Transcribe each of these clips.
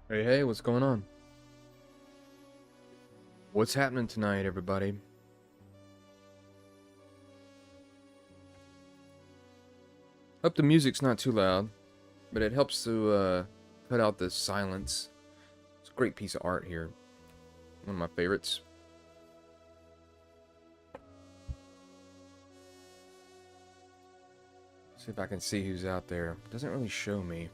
Hey, hey, what's going on? What's happening tonight, everybody? Hope the music's not too loud, but it helps to cut out the silence. It's a great piece of art here. One of my favorites. See if I can see who's out there. Doesn't really show me.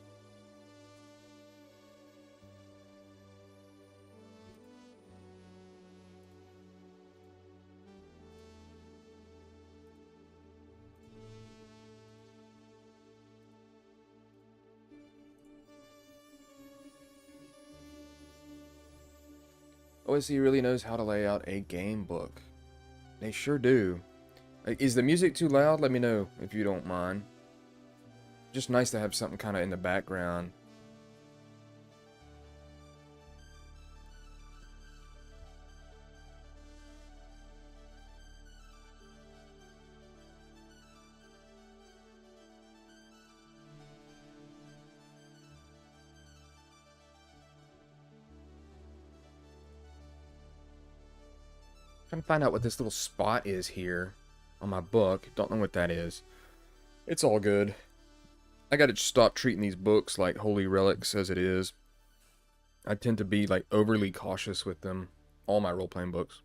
OSC really knows how to lay out a game book. They sure do. Is the music too loud? Let me know if you don't mind. Just nice to have something kind of in the background. Trying to find out what this little spot is here on my book. Don't know what that is. It's all good. I gotta stop treating these books like holy relics as it is. I tend to be like overly cautious with them. All my role-playing books.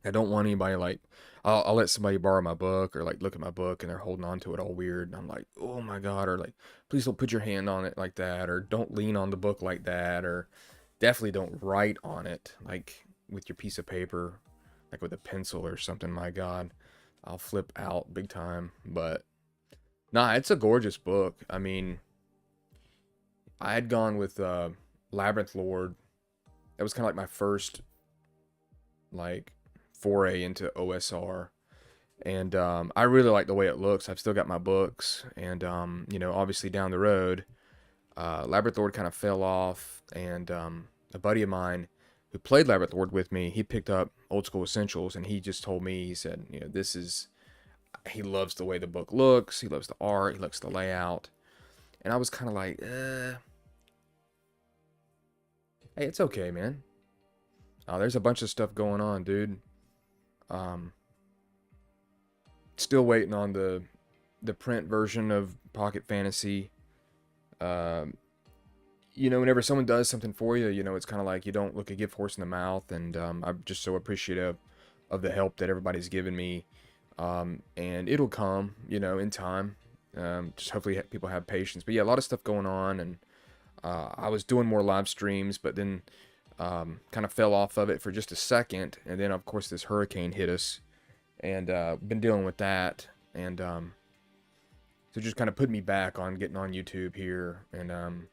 I don't want anybody like, I'll let somebody borrow my book or like look at my book and they're holding on to it all weird. And I'm like, oh my God. Or like, please don't put your hand on it like that. Or don't lean on the book like that. Or definitely don't write on it like with your piece of paper, like with a pencil or something. My God, I'll flip out big time. But nah, it's a gorgeous book. I mean, I had gone with Labyrinth Lord. That was kind of like my first like foray into OSR, and I really like the way it looks. I've still got my books, and you know, obviously down the road, Labyrinth Lord kind of fell off, and a buddy of mine who played Labyrinth Lord with me, he picked up Old School Essentials, and he just told me, he said, you know, this is, he loves the way the book looks, he loves the art, he likes the layout, and I was kind of like, hey, it's okay, man. There's a bunch of stuff going on, dude. Um, Still waiting on the print version of Pocket Fantasy. Um, you know, whenever someone does something for you, you know, it's kind of like you don't look a gift horse in the mouth, and I'm just so appreciative of the help that everybody's given me. And it'll come, you know, in time. Just hopefully people have patience. But yeah, a lot of stuff going on, and I was doing more live streams, but then kind of fell off of it for just a second, and then of course this hurricane hit us, and been dealing with that, and so just kind of put me back on getting on YouTube here, and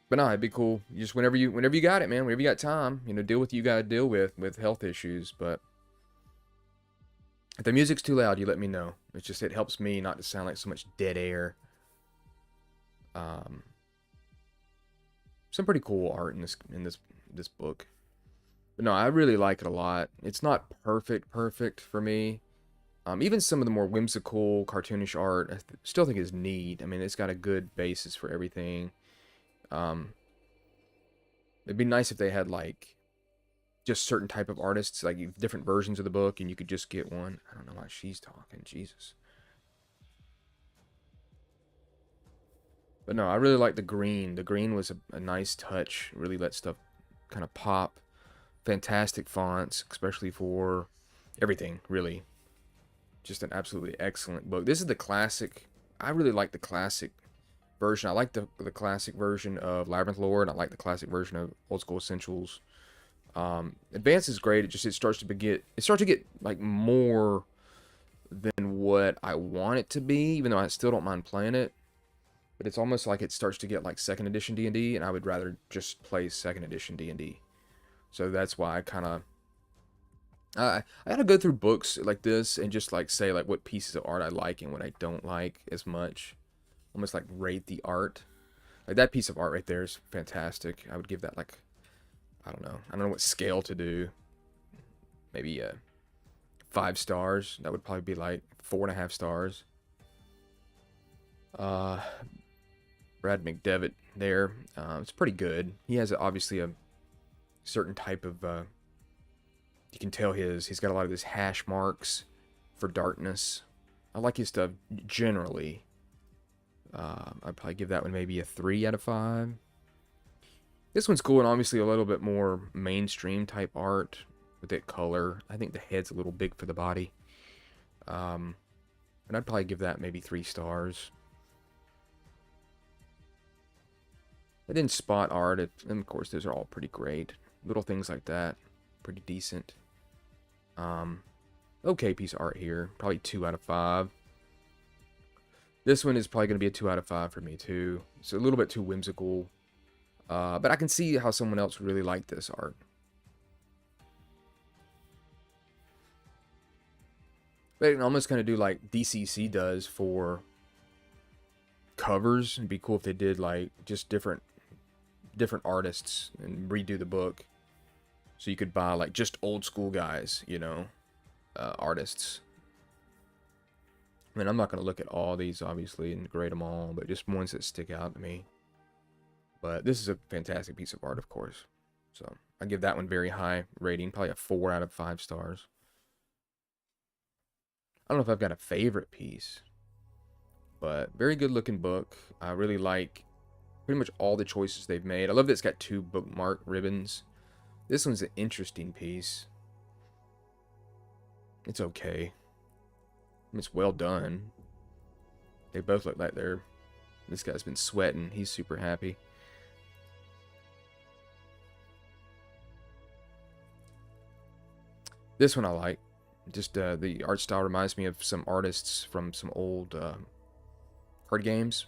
but no, it'd be cool. Just whenever you got it, man, whenever you got time, you know, deal with what you gotta deal with health issues. But if the music's too loud, you let me know. It's just it helps me not to sound like so much dead air. Um, some pretty cool art in this book. But no, I really like it a lot. It's not perfect for me. Even some of the more whimsical, cartoonish art, still think is neat. I mean, it's got a good basis for everything. Um, it'd be nice if they had like just certain type of artists, like different versions of the book, and you could just get one. I don't know why she's talking, Jesus. But no, I really like the green. The green was a nice touch. Really let stuff kind of pop. Fantastic fonts, especially for everything, really. Just an absolutely excellent book. This is the classic. I really like the classic version. I like the classic version of Labyrinth Lord. I like the classic version of Old School Essentials. Advance is great. It starts to get like more than what I want it to be, even though I still don't mind playing it. But it's almost like it starts to get like second edition D&D, and I would rather just play second edition D&D. So that's why I kind of I gotta go through books like this and just like say like what pieces of art I like and what I don't like as much. Almost like rate the art. Like that piece of art right there is fantastic. I would give that like, I don't know. I don't know what scale to do. Maybe 5 stars. That would probably be like 4.5 stars. Uh, Brad McDevitt there. It's pretty good. He has obviously a certain type of you can tell he's got a lot of his hash marks for darkness. I like his stuff generally. I'd probably give that one maybe a 3 out of 5. This one's cool and obviously a little bit more mainstream type art with that color. I think the head's a little big for the body. And I'd probably give that maybe 3 stars. And then spot art, and of course those are all pretty great. Little things like that, pretty decent. Okay piece of art here, probably 2 out of 5. This one is probably going to be a 2 out of 5 for me too. It's a little bit too whimsical, but I can see how someone else really liked this art. But it can almost kind of do like DCC does for covers. It'd be cool if they did like just different artists and redo the book. So you could buy like just old school guys, you know, artists. I mean, I'm not going to look at all these, obviously, and grade them all, but just ones that stick out to me. But this is a fantastic piece of art, of course. So I give that one very high rating, probably a 4 out of 5 stars. I don't know if I've got a favorite piece, but very good looking book. I really like pretty much all the choices they've made. I love that it's got 2 bookmark ribbons. This one's an interesting piece. It's okay. I mean, it's well done. They both look like this guy's been sweating. He's super happy. This one I like. Just the art style reminds me of some artists from some old card games.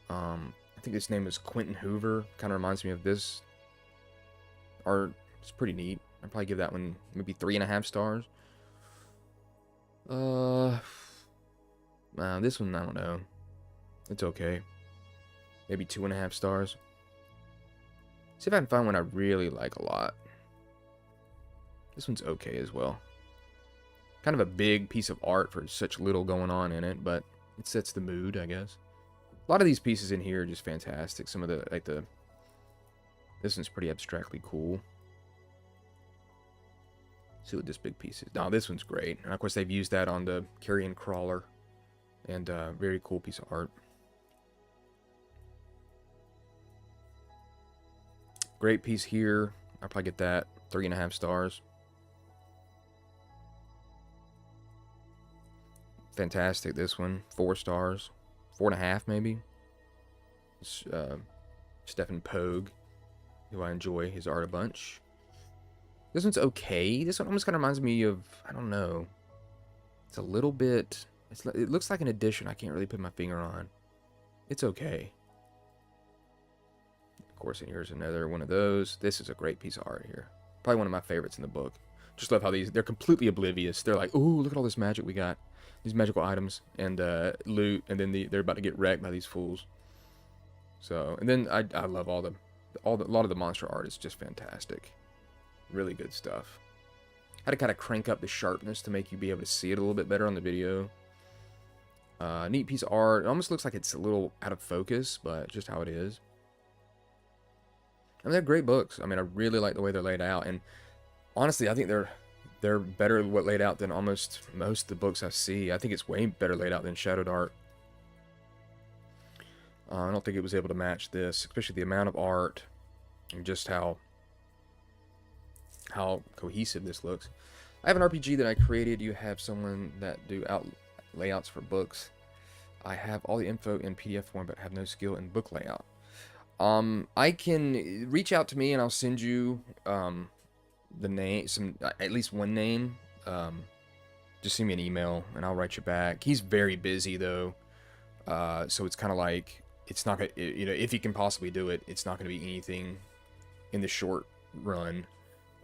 I think his name is Quentin Hoover. Kind of reminds me of this art. It's pretty neat. I'd probably give that one maybe 3.5 stars. This one, I don't know. It's okay. Maybe 2.5 stars. See if I can find one I really like a lot. This one's okay as well. Kind of a big piece of art for such little going on in it, but it sets the mood, I guess. A lot of these pieces in here are just fantastic. Some of this one's pretty abstractly cool. See what this big piece is. Now, this one's great. And of course, they've used that on the Carrion Crawler. And very cool piece of art. Great piece here. I'll probably get that 3.5 stars. Fantastic, this one. 4 stars. 4.5 maybe. It's, Stephen Pogue, who I enjoy his art a bunch. This one's okay. This one almost kind of reminds me of, I don't know. It's a little bit, it looks like an addition I can't really put my finger on. It's okay. Of course, and here's another one of those. This is a great piece of art here. Probably one of my favorites in the book. Just love how they're completely oblivious. They're like, ooh, look at all this magic we got. These magical items and loot, and then they're about to get wrecked by these fools. So, and then I love a lot of the monster art is just fantastic. Really good stuff. Had to kind of crank up the sharpness to make you be able to see it a little bit better on the video. Neat piece of art. It almost looks like it's a little out of focus, but just how it is. I mean, they're great books. I mean, I really like the way they're laid out, and honestly, I think they're better laid out than almost most of the books I see. I think it's way better laid out than Shadowed Art. I don't think it was able to match this, especially the amount of art and just how cohesive this looks. I have an RPG that I created. You have someone that do layouts for books. I have all the info in PDF form, but have no skill in book layout. I can reach out to me and I'll send you the name, at least one name. Just send me an email and I'll write you back. He's very busy though, so it's kind of like it's not gonna, you know, if he can possibly do it, it's not gonna be anything in the short run.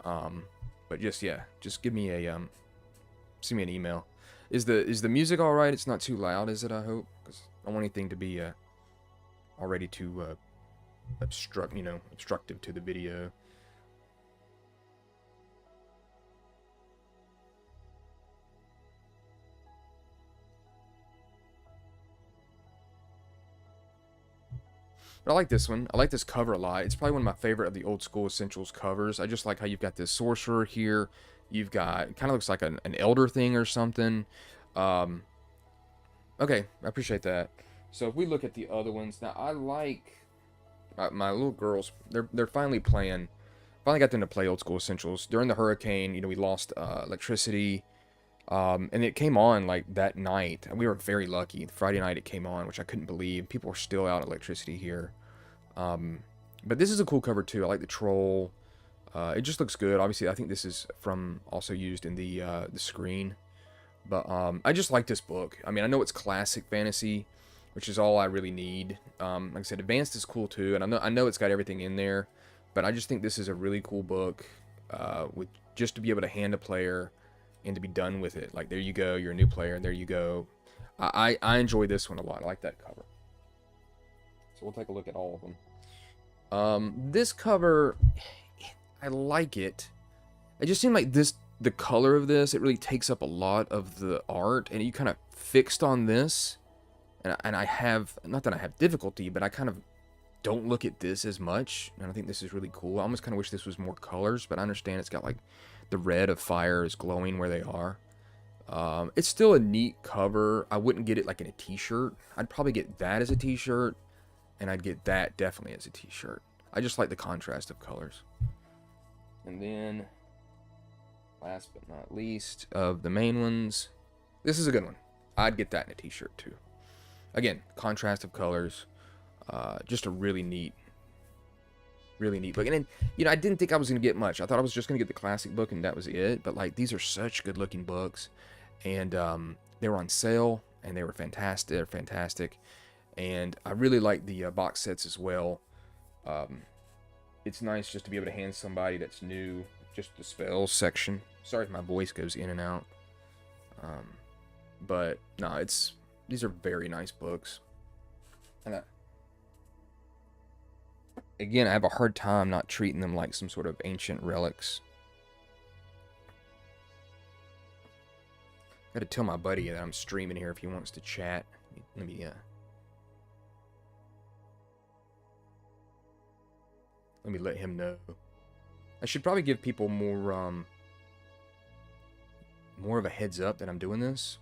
But just give me a send me an email. Is the music all right? It's not too loud, is it? I hope, because I don't want anything to be already too obstructive to the video. But I like this one. I like this cover a lot. It's probably one of my favorite of the old school Essentials covers. I just like how you've got this sorcerer here. You've got, it kind of looks like an elder thing or something. Okay, I appreciate that. So if we look at the other ones, now I like my little girls. They're finally playing. Finally got them to play old school Essentials. During the hurricane, we lost electricity. And it came on like that night. We were very lucky. Friday night it came on, which I couldn't believe. People were still out of electricity here. But this is a cool cover too. I like the troll. It just looks good. Obviously, I think this is from also used in the screen. But I just like this book. I mean, I know it's classic fantasy, which is all I really need. Like I said, advanced is cool too, and I know it's got everything in there. But I just think this is a really cool book, with just to be able to hand a player and to be done with it. Like, there you go, you're a new player, and there you go. I enjoy this one a lot. I like that cover. So we'll take a look at all of them. This cover, I like it. It just seemed like the color of this, it really takes up a lot of the art, and you kind of fixed on this. And I have, not that I have difficulty, but I kind of don't look at this as much, and I think this is really cool. I almost kind of wish this was more colors, but I understand it's got like the red of fire is glowing where they are. It's still a neat cover. I wouldn't get it like in a t-shirt. I'd probably get that as a t-shirt, and I'd get that definitely as a t-shirt. I just like the contrast of colors. And then, last but not least of the main ones, this is a good one. I'd get that in a t-shirt too. Again, contrast of colors. Just a really neat book. And then, I didn't think I was going to get much. I thought I was just going to get the classic book and that was it. But, like, these are such good looking books. And they were on sale and they were fantastic. They're fantastic. And I really like the box sets as well. It's nice just to be able to hand somebody that's new just the spells section. Sorry if my voice goes in and out. But, no, these are very nice books. And again, I have a hard time not treating them like some sort of ancient relics. I gotta tell my buddy that I'm streaming here if he wants to chat. Let me let him know. I should probably give people more of a heads up that I'm doing this.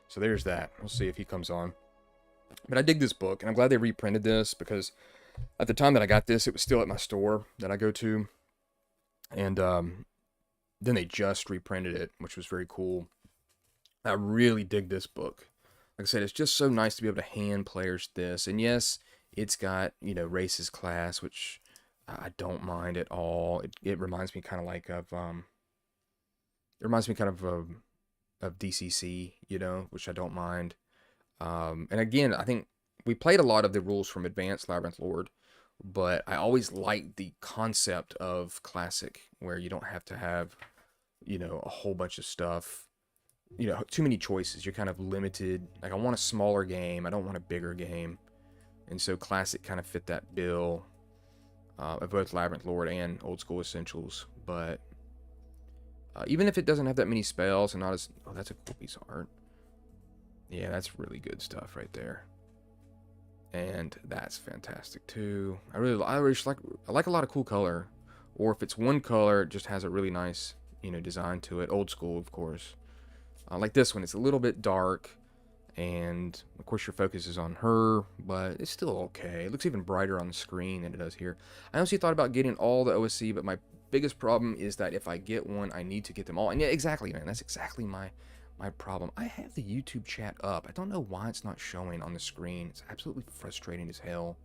So there's that. We'll see if he comes on. But I dig this book, and I'm glad they reprinted this, because at the time that I got this, it was still at my store that I go to. And then they just reprinted it, which was very cool. I really dig this book. Like I said, it's just so nice to be able to hand players this. And yes, it's got, races class, which I don't mind at all. It reminds me kind of like of, of DCC, which I don't mind. And again, I think we played a lot of the rules from Advanced Labyrinth Lord, but I always liked the concept of Classic, where you don't have to have, a whole bunch of stuff, too many choices. You're kind of limited. Like, I want a smaller game. I don't want a bigger game. And so Classic kind of fit that bill of both Labyrinth Lord and Old School Essentials. But even if it doesn't have that many spells and not as... Oh, that's a cool piece of art. Yeah, that's really good stuff right there. And that's fantastic too. I like a lot of cool color. Or if it's one color, it just has a really nice, design to it. Old school, of course. Like this one, it's a little bit dark. And, of course, your focus is on her, but it's still okay. It looks even brighter on the screen than it does here. I honestly thought about getting all the OSC, but my biggest problem is that if I get one, I need to get them all. And yeah, exactly, man. That's exactly my problem. I have the YouTube chat up. I don't know why it's not showing on the screen. It's absolutely frustrating as hell.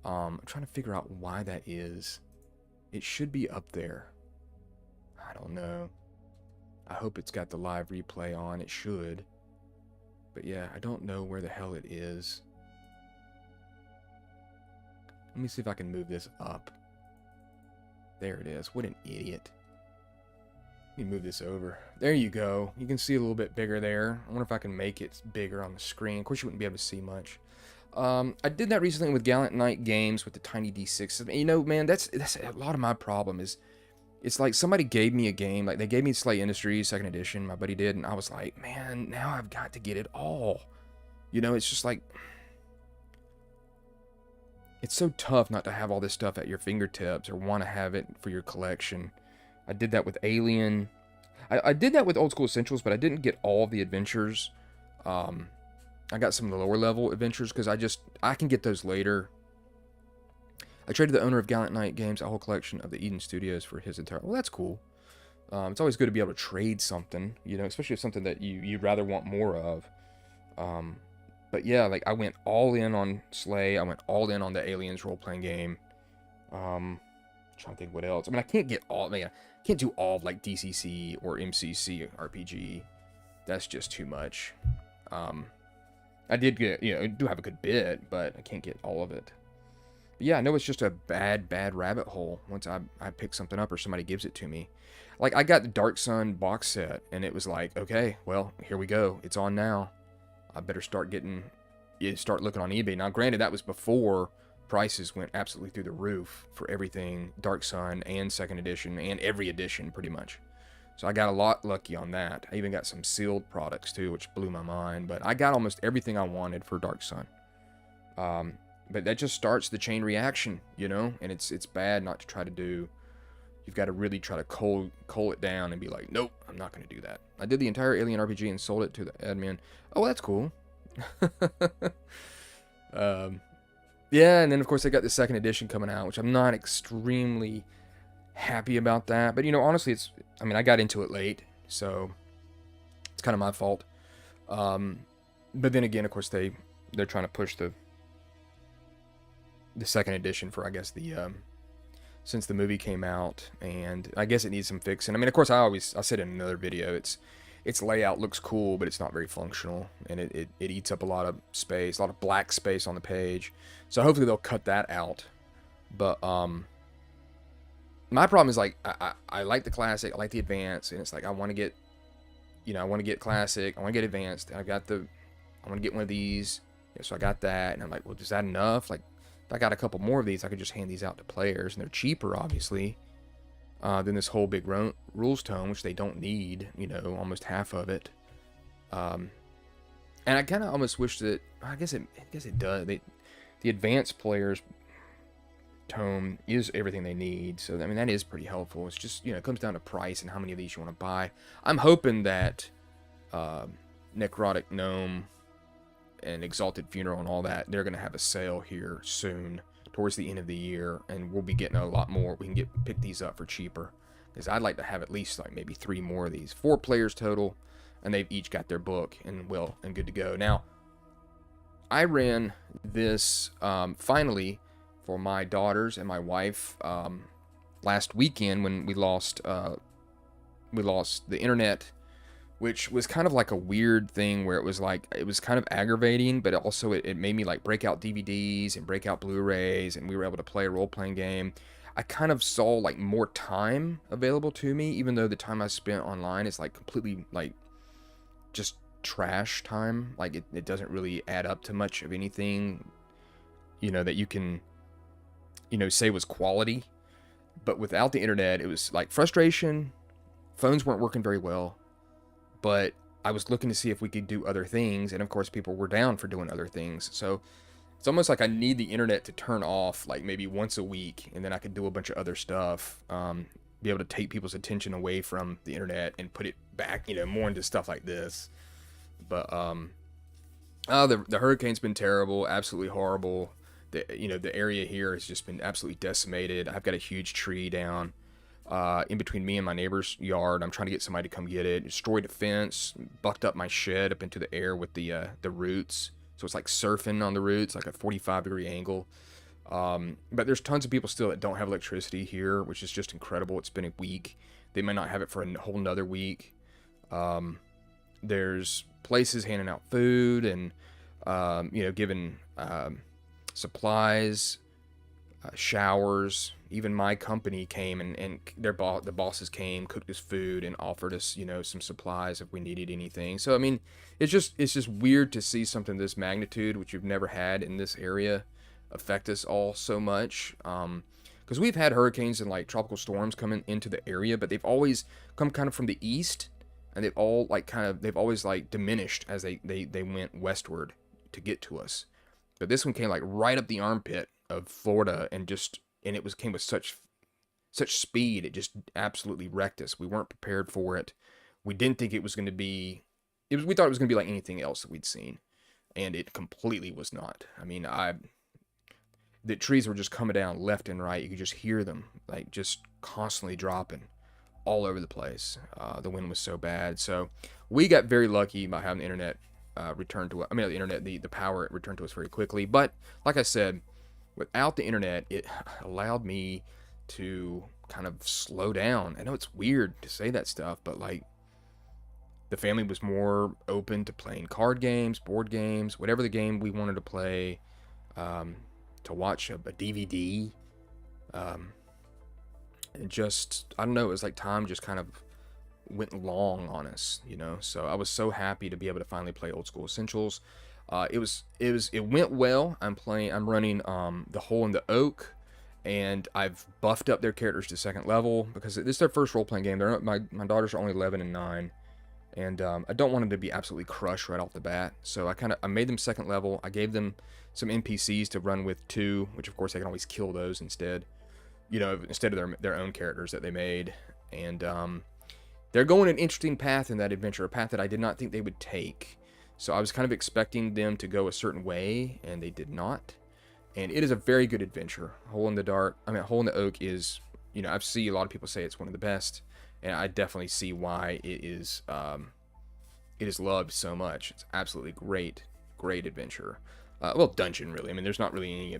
I'm trying to figure out why that is. It should be up there. I don't know. I hope it's got the live replay on. It should. But yeah, I don't know where the hell it is. Let me see if I can move this up. There it is. What an idiot. Let me move this over. There you go. You can see a little bit bigger there. I wonder if I can make it bigger on the screen. Of course, you wouldn't be able to see much. I did that recently with Gallant Knight Games with the Tiny D6. You know, man, that's a lot of my problem is it's like somebody gave me a game, like they gave me Slay Industries second edition, my buddy did, and I was like, man, now I've got to get it all. You know, it's just like, it's so tough not to have all this stuff at your fingertips or want to have it for your collection. I did that with Alien. I did that with Old School Essentials, but I didn't get all of the adventures. I got some of the lower level adventures because I can get those later. I traded the owner of Gallant Knight Games a whole collection of the Eden Studios for his entire... Well, that's cool. It's always good to be able to trade something, you know, especially if something that you'd rather want more of. But yeah, like I went all in on Slay. I went all in on the Aliens role-playing game. Trying to think what else. I mean, I can't get all... I can't do all of like DCC or MCC RPG. That's just too much. I did get, you know, I do have a good bit, but I can't get all of it. But yeah, I know it's just a bad rabbit hole once I pick something up or somebody gives it to me. Like, I got the Dark Sun box set, and it was like, okay, well, here we go. It's on now. I better start looking on eBay. Now, granted, that was before prices went absolutely through the roof for everything Dark Sun and second edition and every edition, pretty much. So I got a lot lucky on that. I even got some sealed products too, which blew my mind. But I got almost everything I wanted for Dark Sun. But that just starts the chain reaction, you know? And it's bad not to try to do. You've got to really try to cull it down and be like, nope, I'm not going to do that. I did the entire Alien RPG and sold it to the admin. Oh, that's cool. Yeah, and then of course I got the second edition coming out, which I'm not extremely happy about that. But, you know, honestly, I got into it late, so it's kind of my fault. But then again, of course, they're trying to push the second edition for, I guess, since the movie came out, and I guess it needs some fixing. I mean, of course, I said in another video, its layout looks cool, but it's not very functional, and it eats up a lot of space, a lot of black space on the page. So hopefully they'll cut that out. But my problem is, like, I like the classic, I like the advanced, and it's like I want to get, you know, I want to get classic, I want to get advanced, and I want to get one of these, yeah, so I got that, and I'm like, well, is that enough? Like, if I got a couple more of these, I could just hand these out to players, and they're cheaper, obviously, than this whole big rules tome, which they don't need, you know, almost half of it. And I kind of almost wish that, I guess it does. The advanced players tome is everything they need, so I mean that is pretty helpful. It's just, you know, it comes down to price and how many of these you want to buy. I'm hoping that Necrotic Gnome and Exalted Funeral and all that, they're going to have a sale here soon towards the end of the year, and we'll be getting a lot more. We can pick these up for cheaper, because I'd like to have at least like maybe 3 more of these. 4 players total, and they've each got their book and good to go. Now, I ran this finally for my daughters and my wife last weekend when we lost the internet, which was kind of like a weird thing where it was kind of aggravating, but also it made me like break out DVDs and break out Blu-rays, and we were able to play a role-playing game. I kind of saw like more time available to me, even though the time I spent online is like completely like just trash time. Like it doesn't really add up to much of anything, you know, that you can, you know, say was quality. But without the internet, it was like frustration. Phones weren't working very well, but I was looking to see if we could do other things, and of course people were down for doing other things. So it's almost like I need the internet to turn off like maybe once a week, and then I could do a bunch of other stuff, be able to take people's attention away from the internet and put it back, you know, more into stuff like this. But the hurricane's been terrible, absolutely horrible. The area here has just been absolutely decimated. I've got a huge tree down in between me and my neighbor's yard. I'm trying to get somebody to come get it. Destroyed a fence, bucked up my shed up into the air with the roots. So it's like surfing on the roots, like a 45-degree angle. But there's tons of people still that don't have electricity here, which is just incredible. It's been a week. They might not have it for a whole nother week. There's places handing out food and, giving supplies. showers. Even my company came and the bosses came, cooked us food, and offered us, some supplies if we needed anything. So I mean, it's just weird to see something this magnitude, which you've never had in this area, affect us all so much. Because we've had hurricanes and like tropical storms coming into the area, but they've always come kind of from the east, and they've always like diminished as they went westward to get to us. But this one came like right up the armpit of Florida, and it came with such speed. It just absolutely wrecked us. We weren't prepared for it. We didn't think it was going to be. We thought it was going to be like anything else that we'd seen, and it completely was not. I mean, the trees were just coming down left and right. You could just hear them like just constantly dropping all over the place. The wind was so bad. So we got very lucky by having the internet returned to us. I mean, the internet, the power returned to us very quickly. But like I said, without the internet, it allowed me to kind of slow down. I know it's weird to say that stuff, but like the family was more open to playing card games, board games, whatever the game we wanted to play, to watch a DVD. And just, I don't know, it was like time just kind of went long on us, So I was so happy to be able to finally play Old School Essentials. It went well. I'm running the Hole in the Oak, and I've buffed up their characters to second level because this is their first role-playing game. My daughters are only 11 and 9, and I don't want them to be absolutely crushed right off the bat. So I made them second level. I gave them some NPCs to run with too, which of course they can always kill those instead, instead of their own characters that they made. And they're going an interesting path in that adventure, a path that I did not think they would take. So I was kind of expecting them to go a certain way, and they did not. And it is a very good adventure. Hole in the Oak is, I've seen a lot of people say it's one of the best, and I definitely see why it is loved so much. It's absolutely great adventure. Dungeon, really. I mean, there's not really any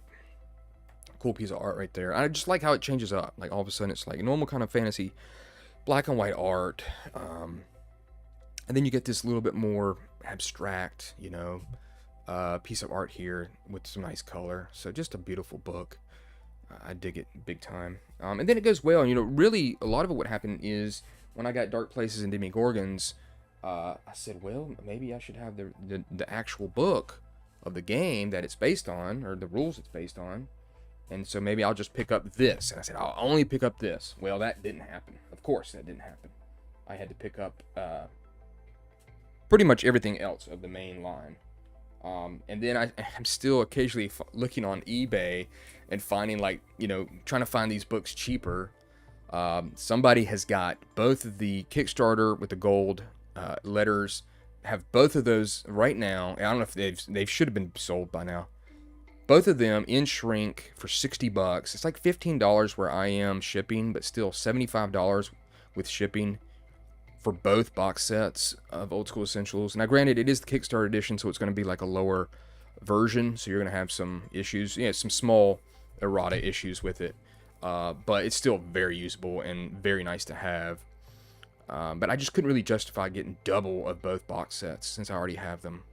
cool piece of art right there. I just like how it changes up. Like, all of a sudden, it's like normal kind of fantasy, black and white art. And then you get this little bit more abstract, piece of art here with some nice color. So just a beautiful book. I dig it big time. And then it goes well. Really, a lot of it, what happened is when I got Dark Places and Demigorgons, I said, well, maybe I should have the actual book of the game that it's based on, or the rules it's based on. And so maybe I'll just pick up this. And I said, I'll only pick up this. Well, that didn't happen. Of course, that didn't happen. I had to pick up pretty much everything else of the main line. And then I'm still occasionally looking on eBay and finding, trying to find these books cheaper. Somebody has got both of the Kickstarter with the gold letters, have both of those right now. I don't know if they should have been sold by now. Both of them in shrink for $60. It's like $15 where I am shipping, but still $75 with shipping for both box sets of Old School Essentials. Now, granted, it is the Kickstarter edition, so it's going to be like a lower version, so you're going to have some issues, some small errata issues with it, but it's still very usable and very nice to have. But I just couldn't really justify getting double of both box sets since I already have them.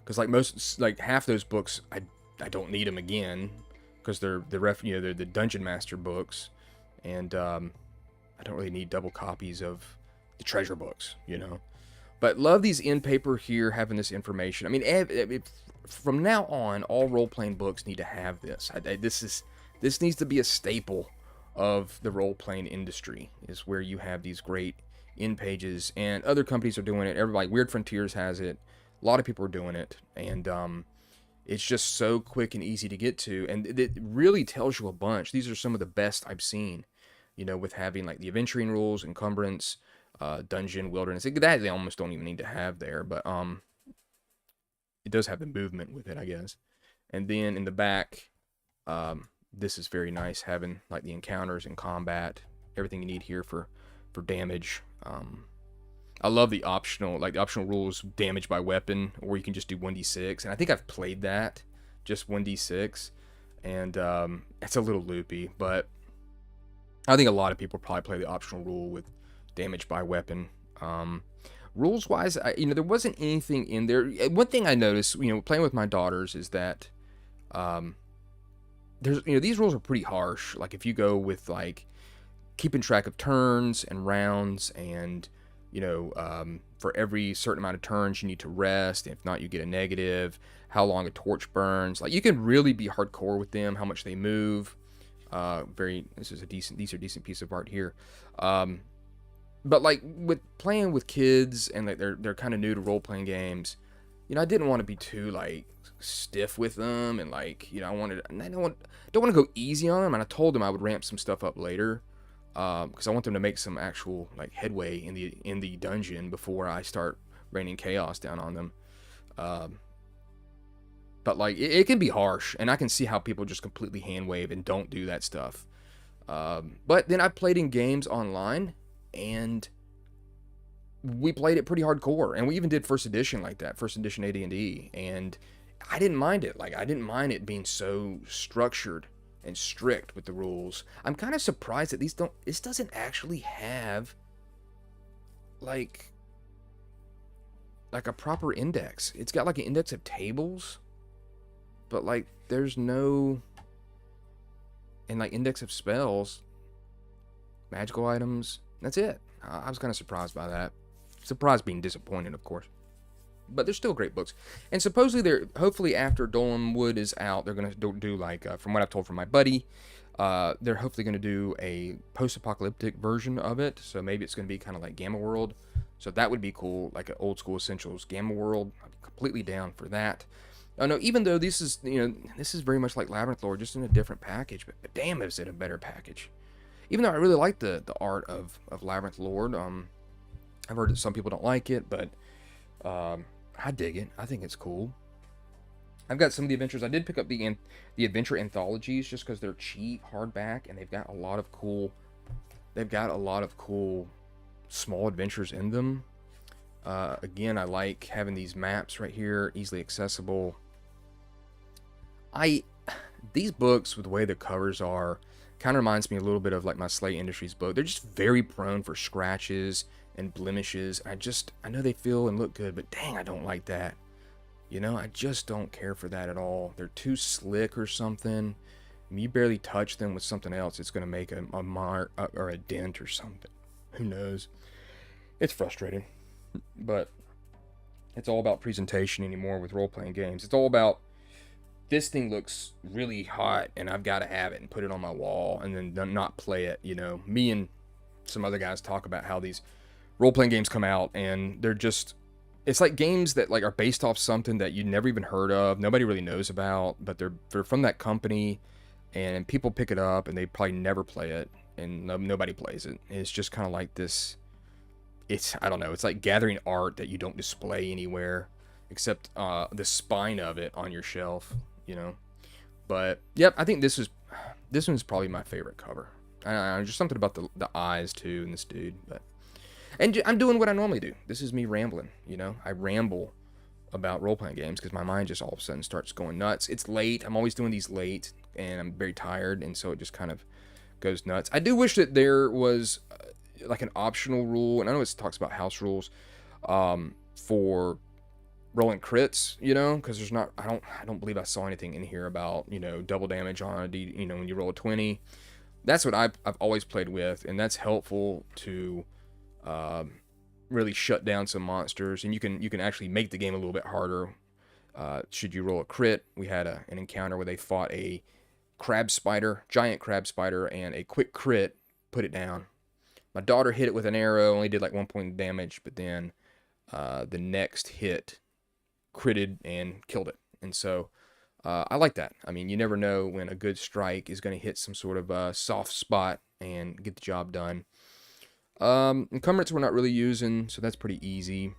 Because half those books, I don't need them again because they're the Dungeon Master books, and I don't really need double copies of the treasure books, But love these in paper here, having this information. I mean, from now on, all role-playing books need to have this. This needs to be a staple of the role-playing industry, is where you have these great in pages, and other companies are doing it. Everybody, Weird Frontiers has it. A lot of people are doing it, and it's just so quick and easy to get to, and it really tells you a bunch. These are some of the best I've seen, with having like the adventuring rules, encumbrance, dungeon, wilderness. That they almost don't even need to have there, but it does have the movement with it, I guess. And then in the back, this is very nice, having like the encounters and combat, everything you need here for damage. I love the optional rules, damage by weapon, or you can just do 1d6. And I think I've played that, just 1d6. And it's a little loopy, but I think a lot of people probably play the optional rule with damage by weapon. Rules-wise, there wasn't anything in there. One thing I noticed, playing with my daughters, is that there's, these rules are pretty harsh. Like, if you go with, like, keeping track of turns and rounds, and, for every certain amount of turns, you need to rest. If not, you get a negative. How long a torch burns. Like, you can really be hardcore with them, how much they move. These are decent piece of art here. But like with playing with kids, and like they're kind of new to role playing games, I didn't want to be too like stiff with them, and like I don't want to go easy on them. And I told them I would ramp some stuff up later, because I want them to make some actual like headway in the dungeon before I start raining chaos down on them. But like it can be harsh, and I can see how people just completely hand wave and don't do that stuff. But then I played in games online, and we played it pretty hardcore, and we even did first edition like that, first edition AD&D, and I didn't mind it. Like, I didn't mind it being so structured and strict with the rules. I'm kind of surprised that this doesn't actually have like a proper index. It's got like an index of tables, but like there's no, and like index of spells, magical items. That's it. I was kind of surprised by that. Surprised being disappointed, of course. But they're still great books. And supposedly hopefully after Dolan Wood is out, they're going to do like, from what I've told from my buddy, they're hopefully going to do a post-apocalyptic version of it. So maybe it's going to be kind of like Gamma World. So that would be cool, like an old school Essentials Gamma World. I'm completely down for that. Oh no, even though this is, this is very much like Labyrinth Lore, just in a different package. But damn, is it a better package. Even though I really like the art of Labyrinth Lord, I've heard that some people don't like it, but I dig it. I think it's cool. I've got some of the adventures. I did pick up the adventure anthologies just because they're cheap, hardback, and they've got a lot of cool. They've got a lot of cool small adventures in them. Again, I like having these maps right here, easily accessible. These books, with the way the covers are, kind of reminds me a little bit of like my Slay Industries book. They're just very prone for scratches and blemishes. I know they feel and look good, but dang, I don't like that. I just don't care for that at all. They're too slick or something. I mean, you barely touch them with something else, it's going to make a mark or a dent or something. Who knows? It's frustrating. But it's all about presentation anymore with role-playing games. It's all about, this thing looks really hot and I've got to have it and put it on my wall and then not play it. Me and some other guys talk about how these role-playing games come out and they're just, it's like games that like are based off something that you never even heard of, nobody really knows about, but they're from that company, and people pick it up and they probably never play it, and nobody plays it. And it's just kind of like this, I don't know, it's like gathering art that you don't display anywhere except the spine of it on your shelf. But yep, I think this one's probably my favorite cover. I don't know, just something about the eyes too in this dude. But and I'm doing what I normally do. This is me rambling. I ramble about role-playing games because my mind just all of a sudden starts going nuts. It's late. I'm always doing these late, and I'm very tired, and so it just kind of goes nuts. I do wish that there was like an optional rule, and I know it talks about house rules for rolling crits, because there's not, I don't believe I saw anything in here about, double damage on a when you roll a 20. That's what I've always played with, and that's helpful to really shut down some monsters, and you can actually make the game a little bit harder. Should you roll a crit, we had an encounter where they fought a giant crab spider, and a quick crit put it down. My daughter hit it with an arrow, only did like 1 point of damage, but then the next hit critted and killed it. And so I like that. I mean, you never know when a good strike is going to hit some sort of soft spot and get the job done. Encumbrance we're not really using, so that's pretty easy.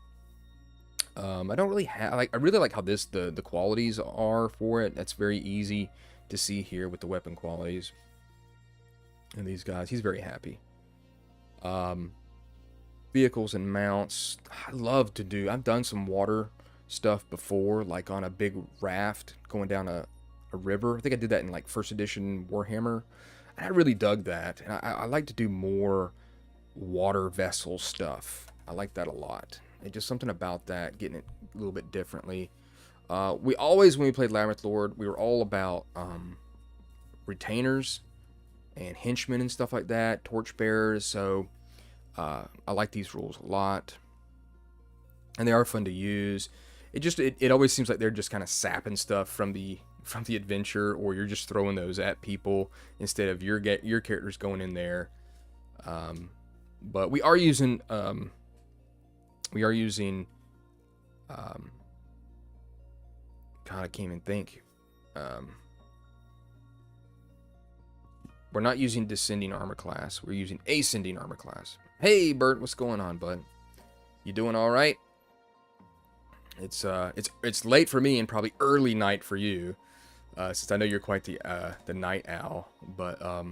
I don't really have, I really like how the qualities are for it. That's very easy to see here with the weapon qualities. And these guys, he's very happy. Vehicles and mounts, I've done some water stuff before, like on a big raft going down a river. I think I did that in like first edition Warhammer, and I really dug that. And I like to do more water vessel stuff. I like that a lot. And just something about that, getting it a little bit differently. We always, when we played Labyrinth Lord, we were all about retainers and henchmen and stuff like that, torchbearers. So I like these rules a lot, and they are fun to use. It always seems like they're just kind of sapping stuff from the adventure, or you're just throwing those at people instead of your characters going in there. But we are using God, I can't even think. We're not using descending armor class. We're using ascending armor class. Hey, Bert, what's going on, bud? You doing all right? It's late for me and probably early night for you, since I know you're quite the night owl. But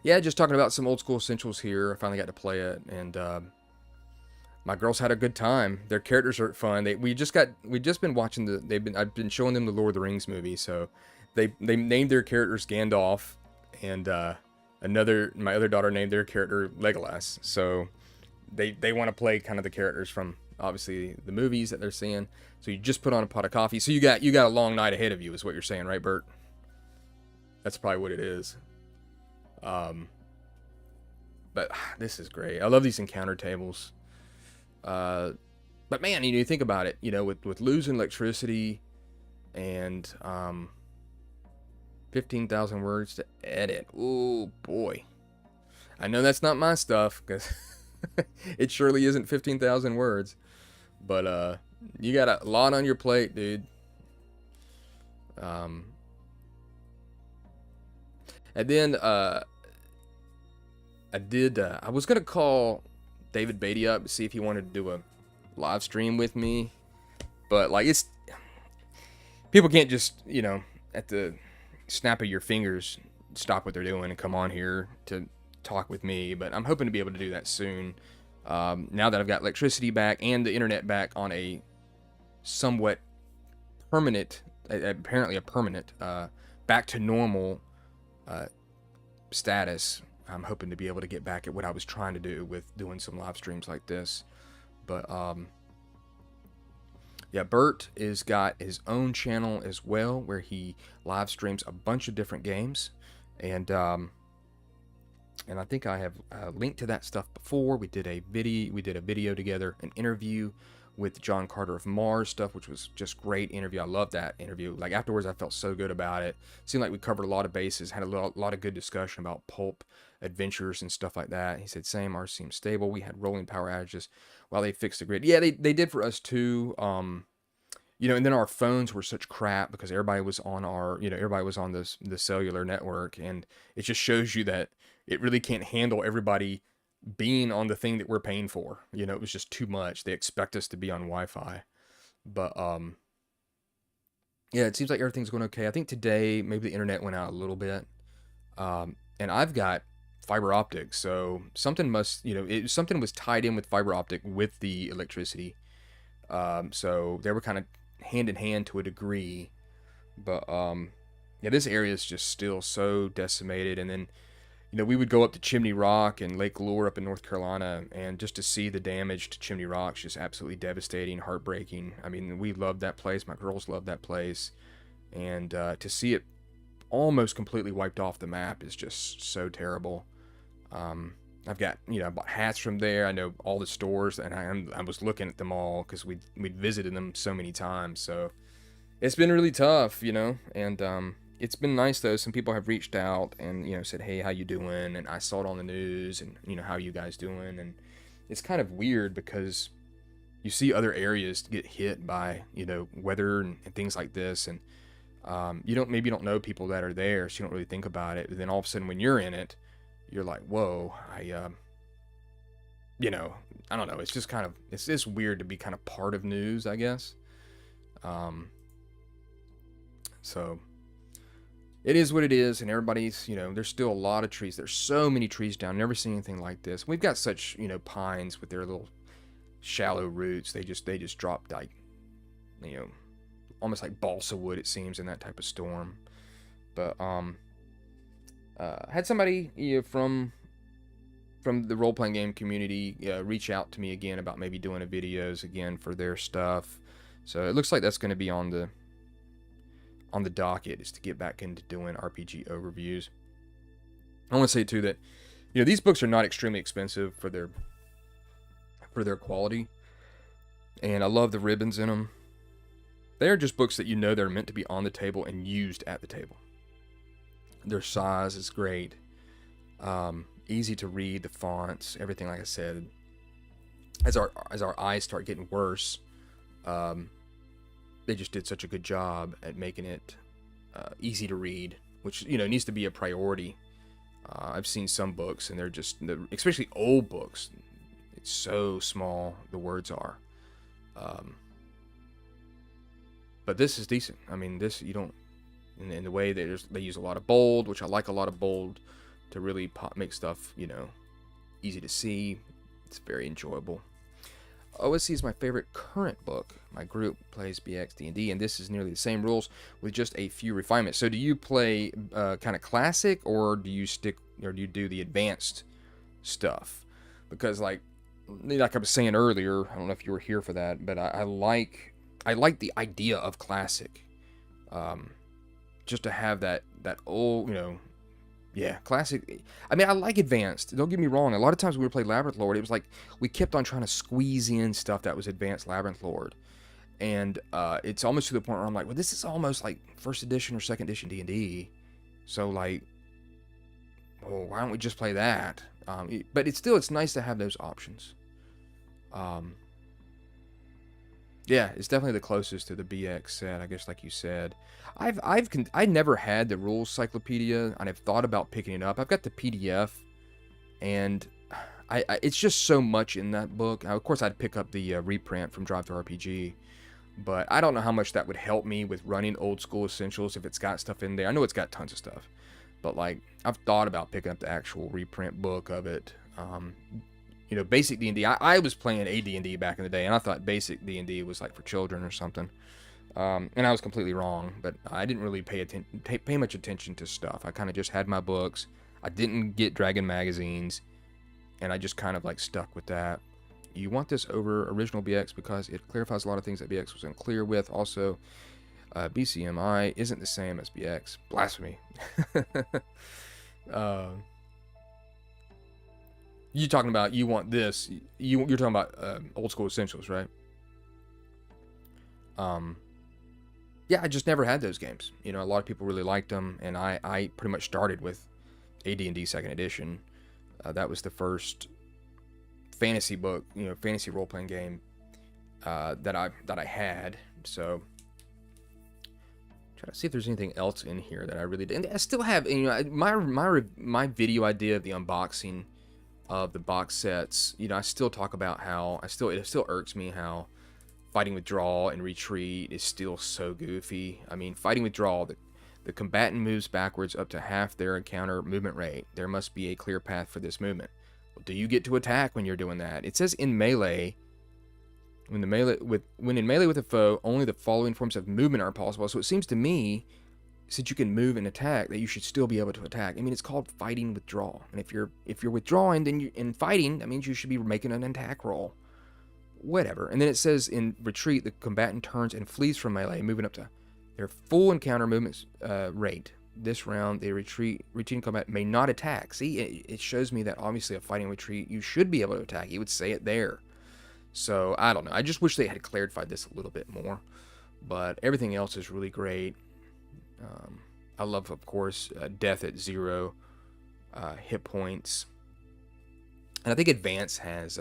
yeah, just talking about some old school essentials here. I finally got to play it, and my girls had a good time. Their characters are fun. We just been watching I've been showing them the Lord of the Rings movie, so they named their characters Gandalf, and my other daughter named their character Legolas. So they want to play kind of the characters from obviously the movies that they're seeing. So you just put on a pot of coffee. So you got a long night ahead of you, is what you're saying, right, Bert? That's probably what it is. But this is great. I love these encounter tables. But man, you think about it, with losing electricity and 15,000 words to edit. Oh boy. I know that's not my stuff, because it surely isn't 15,000 words. But you got a lot on your plate, dude. And then I was gonna call David Beatty up to see if he wanted to do a live stream with me, but like, people can't just at the snap of your fingers stop what they're doing and come on here to talk with me. But I'm hoping to be able to do that soon, now that I've got electricity back and the internet back on a somewhat permanent, apparently a permanent, back to normal status. I'm hoping to be able to get back at what I was trying to do with doing some live streams like this. But yeah, Bert has got his own channel as well, where he live streams a bunch of different games, and I think I have linked to that stuff before. We did a video together, an interview with John Carter of Mars stuff, which was just great interview. I loved that interview. Like, afterwards, I felt so good about it. Seemed like we covered a lot of bases, had a lot of good discussion about pulp adventures and stuff like that. He said, same, ours seems stable. We had rolling power outages while they fixed the grid. Yeah, they did for us too. And then our phones were such crap because everybody was on the cellular network, and it just shows you that it really can't handle everybody being on the thing that we're paying for. It was just too much. They expect us to be on Wi-Fi. But yeah, it seems like everything's going okay. I think today maybe the internet went out a little bit, and I've got fiber optic, so something was tied in with fiber optic with the electricity. So they were kind of hand in hand to a degree. But yeah, this area is just still so decimated. And then we would go up to Chimney Rock and Lake Lure up in North Carolina, and just to see the damage to Chimney Rock is just absolutely devastating, heartbreaking. I mean, we loved that place. My girls loved that place. And to see it almost completely wiped off the map is just so terrible. I've got, I bought hats from there. I know all the stores, and I was looking at them all because we'd visited them so many times. So it's been really tough, and it's been nice though. Some people have reached out and said, hey, how you doing? And I saw it on the news, and how you guys doing? And it's kind of weird because you see other areas get hit by weather and things like this, and you don't know people that are there, so you don't really think about it. But then all of a sudden, when you're in it, you're like, whoa, I don't know. It's just it's just weird to be kind of part of news, I guess. So it is what it is, and everybody's, there's still a lot of trees. There's so many trees down. Never seen anything like this. We've got such, pines with their little shallow roots. They just dropped like, almost like balsa wood, it seems, in that type of storm. But had somebody from the role-playing game community reach out to me again about maybe doing videos again for their stuff. So it looks like that's going to be on on the docket is to get back into doing RPG overviews. I want to say too that, you know, these books are not extremely expensive for their quality, and I love the ribbons in them. They're just books that you know they're meant to be on the table and used at the table. Their size is great, easy to read, the fonts, everything. Like I said, as our eyes start getting worse, they just did such a good job at making it easy to read, which, you know, needs to be a priority. I've seen some books, and they're just, especially old books, it's so small, the words are. But this is decent. I mean, this, you don't, in the way that they use a lot of bold, which I like a lot of bold to really make stuff, you know, easy to see. It's very enjoyable. OSC is my favorite current book. My group plays BX D&D, and this is nearly the same rules with just a few refinements. So do you play kind of classic, or do you do the advanced stuff? Because like I was saying earlier, I don't know if you were here for that, but I like the idea of classic. Just to have that old, you know, yeah, classic. I mean, I like advanced. Don't get me wrong. A lot of times when we played Labyrinth Lord, it was like we kept on trying to squeeze in stuff that was advanced Labyrinth Lord, and it's almost to the point where I'm like, well, this is almost like first edition or second edition D&D. So like, well, why don't we just play that? But it's nice to have those options. Yeah, it's definitely the closest to the BX set, I guess, like you said. I never had the rules cyclopedia, and I've thought about picking it up. I've got the PDF, and it's just so much in that book. Now, of course, I'd pick up the reprint from ttrpg, but I don't know how much that would help me with running Old School Essentials if it's got stuff in there. I know it's got tons of stuff, but like, I've thought about picking up the actual reprint book of it. You know, basic D&D. I was playing AD&D back in the day, and I thought basic D&D was like for children or something. And I was completely wrong, but I didn't really pay much attention to stuff. I kind of just had my books. I didn't get Dragon magazines, and I just kind of like stuck with that. You want this over original BX because it clarifies a lot of things that BX was unclear with. Also, BCMI isn't the same as BX. Blasphemy. You talking about you want this? You're talking about Old School Essentials, right? Yeah, I just never had those games. You know, a lot of people really liked them, and I pretty much started with AD&D Second Edition. That was the first fantasy book, you know, fantasy role playing game that I had. So, try to see if there's anything else in here that I really did. And I still have, you know, my video idea of the unboxing of the box sets, you know, I still talk about how it still irks me how Fighting Withdrawal and Retreat is still so goofy. I mean, Fighting Withdrawal, the combatant moves backwards up to half their encounter movement rate. There must be a clear path for this movement. Well, do you get to attack when you're doing that? It says in melee, when in melee with a foe, only the following forms of movement are possible. So it seems to me, since you can move and attack, that you should still be able to attack. I mean, it's called Fighting Withdrawal, and if you're withdrawing, then in fighting, that means you should be making an attack roll. Whatever. And then it says in Retreat, the combatant turns and flees from melee, moving up to their full encounter movement rate. This round, the retreating combat may not attack. See, it shows me that obviously a fighting retreat, you should be able to attack. You would say it there. So I don't know. I just wish they had clarified this a little bit more. But everything else is really great. I love, of course, death at 0 hit points. And I think Advance has...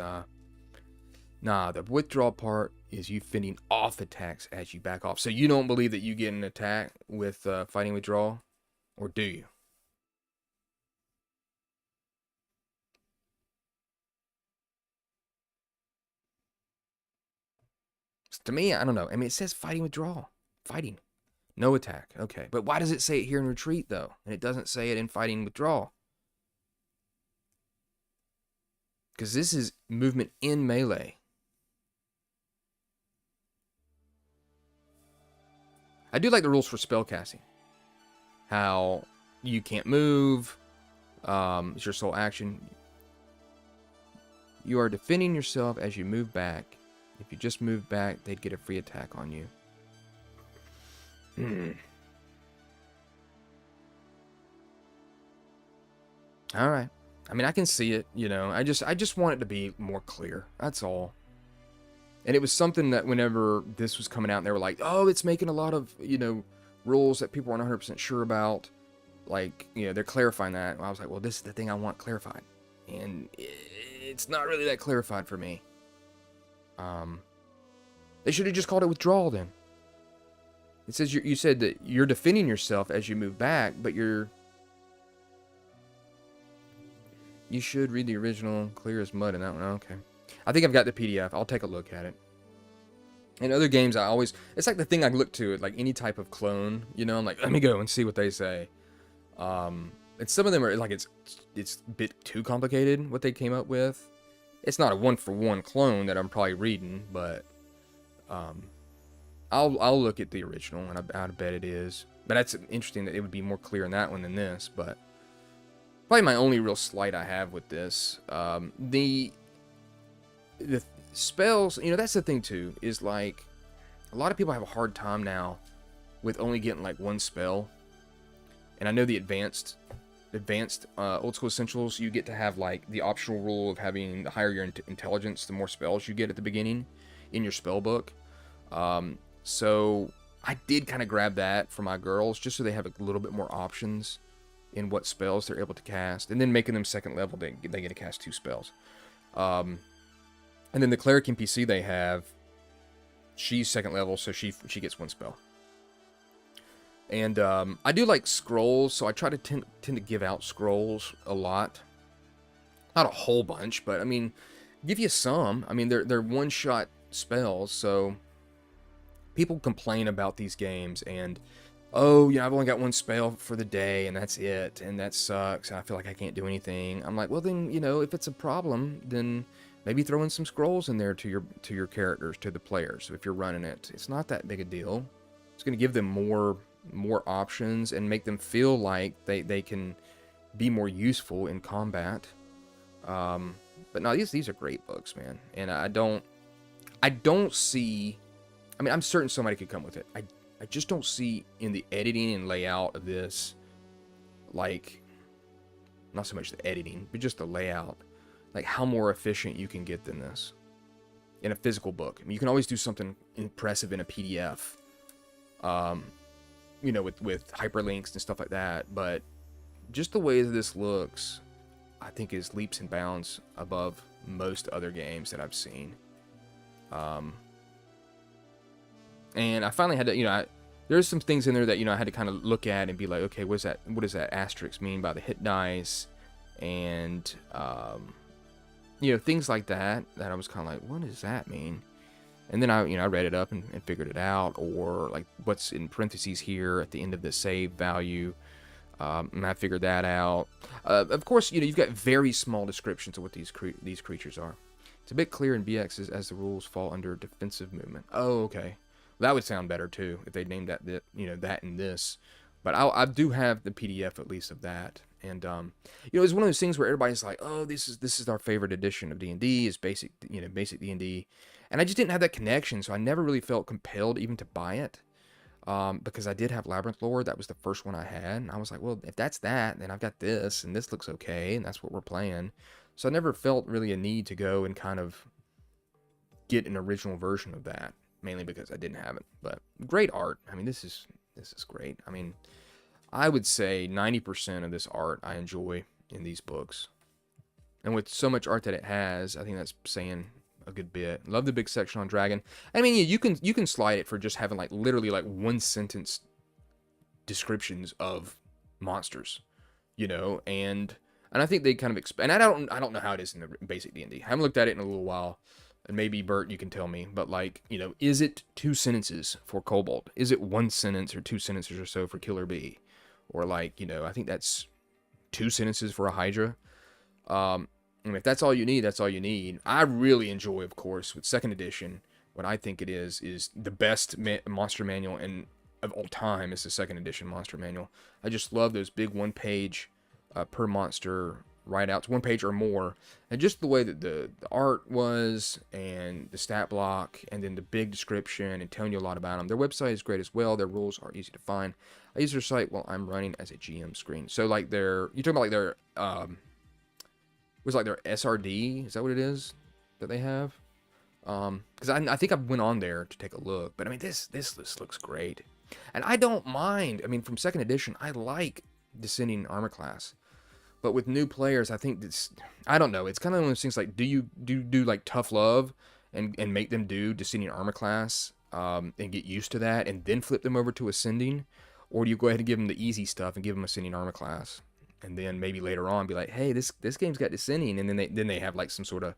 the withdrawal part is you fending off attacks as you back off. So you don't believe that you get an attack with Fighting Withdrawal? Or do you? To me, I don't know. I mean, it says Fighting Withdrawal. Fighting. No attack. Okay. But why does it say it here in Retreat, though? And it doesn't say it in Fighting Withdrawal? Because this is movement in melee. I do like the rules for spellcasting. How you can't move. It's your sole action. You are defending yourself as you move back. If you just move back, they'd get a free attack on you. All right. I mean, I can see it, you know. I just want it to be more clear. That's all. And it was something that whenever this was coming out, and they were like, "Oh, it's making a lot of, you know, rules that people aren't 100% sure about." Like, you know, they're clarifying that. And I was like, "Well, this is the thing I want clarified." And it's not really that clarified for me. They should have just called it withdrawal then. It says you said that you're defending yourself as you move back, but you should read the original, clear as mud in that one. Okay. I think I've got the PDF. I'll take a look at it. In other games, it's like the thing I look to, like any type of clone, you know, I'm like, let me go and see what they say. And some of them are like, it's a bit too complicated what they came up with. It's not a one-for-one clone that I'm probably reading, but I'll look at the original, and I bet it is. But that's interesting that it would be more clear in that one than this, but probably my only real slight I have with this. The spells, you know, that's the thing too, is like a lot of people have a hard time now with only getting like one spell. And I know the advanced old school essentials, you get to have like the optional rule of having the higher your intelligence, the more spells you get at the beginning in your spell book. So I did kind of grab that for my girls just so they have a little bit more options in what spells they're able to cast, and then making them second level, they get to cast 2 spells. And then the cleric NPC they have, she's second level, so she gets 1 spell. And I do like scrolls, so I try to tend to give out scrolls a lot. Not a whole bunch, but I mean, give you some. I mean, they're one-shot spells, so people complain about these games and, oh, yeah, I've only got 1 spell for the day and that's it, and that sucks. I feel like I can't do anything. I'm like, well, then, you know, if it's a problem, then maybe throw in some scrolls in there to your characters, to the players. If you're running it, it's not that big a deal. It's going to give them more options and make them feel like they can be more useful in combat. But no, these are great books, man. And I don't see. I mean, I'm certain somebody could come with it. I just don't see in the editing and layout of this, like, not so much the editing, but just the layout, like how more efficient you can get than this in a physical book. I mean, you can always do something impressive in a PDF, you know, with hyperlinks and stuff like that. But just the way that this looks, I think is leaps and bounds above most other games that I've seen. And I finally had to, you know, there's some things in there that, you know, I had to kind of look at and be like, okay, what does that asterisk mean by the hit dice? And, you know, things like that I was kind of like, what does that mean? And then I read it up and figured it out, or like what's in parentheses here at the end of the save value. And I figured that out. Of course, you know, you've got very small descriptions of what these creatures are. It's a bit clear in BX as the rules fall under defensive movement. Oh, okay. That would sound better too if they named that, you know, that and this. But I do have the PDF at least of that, and you know, it's one of those things where everybody's like, oh, this is our favorite edition of D&D, is basic, you know, basic D&D, and I just didn't have that connection, so I never really felt compelled even to buy it, because I did have Labyrinth Lore. That was the first one I had, and I was like, well, if that's that, then I've got this, and this looks okay, and that's what we're playing. So I never felt really a need to go and kind of get an original version of that, mainly because I didn't have it. But great art. I mean, this is great. I mean, I would say 90% of this art I enjoy in these books. And with so much art that it has, I think that's saying a good bit. Love the big section on Dragon. I mean, you can slide it for just having like literally like 1-sentence descriptions of monsters, you know, and I think they kind of expand. I don't know how it is in the basic D&D. I haven't looked at it in a little while. And maybe, Bert, you can tell me, but like, you know, is it 2 sentences for Kobold? Is it 1 sentence or 2 sentences or so for Killer Bee? Or like, you know, I think that's 2 sentences for a Hydra. And if that's all you need, that's all you need. I really enjoy, of course, with 2nd edition, what I think it is the best monster manual of all time is the 2nd edition monster manual. I just love those big 1-page per monster write outs, 1 page or more, and just the way that the art was, and the stat block, and then the big description, and telling you a lot about them. Their website is great as well. Their rules are easy to find. I use their site while I'm running as a GM screen. So like you talking about like their was like their SRD? Is that what it is that they have? Because I think I went on there to take a look, but I mean this list looks great, and I don't mind. I mean, from 2nd edition, I like Descending Armor Class, but with new players, I think this, I don't know. It's kind of one of those things like, do you do like tough love and make them do Descending Armor Class, and get used to that, and then flip them over to Ascending, or do you go ahead and give them the easy stuff and give them Ascending Armor Class, and then maybe later on be like, hey, this game's got Descending, and then they have like some sort of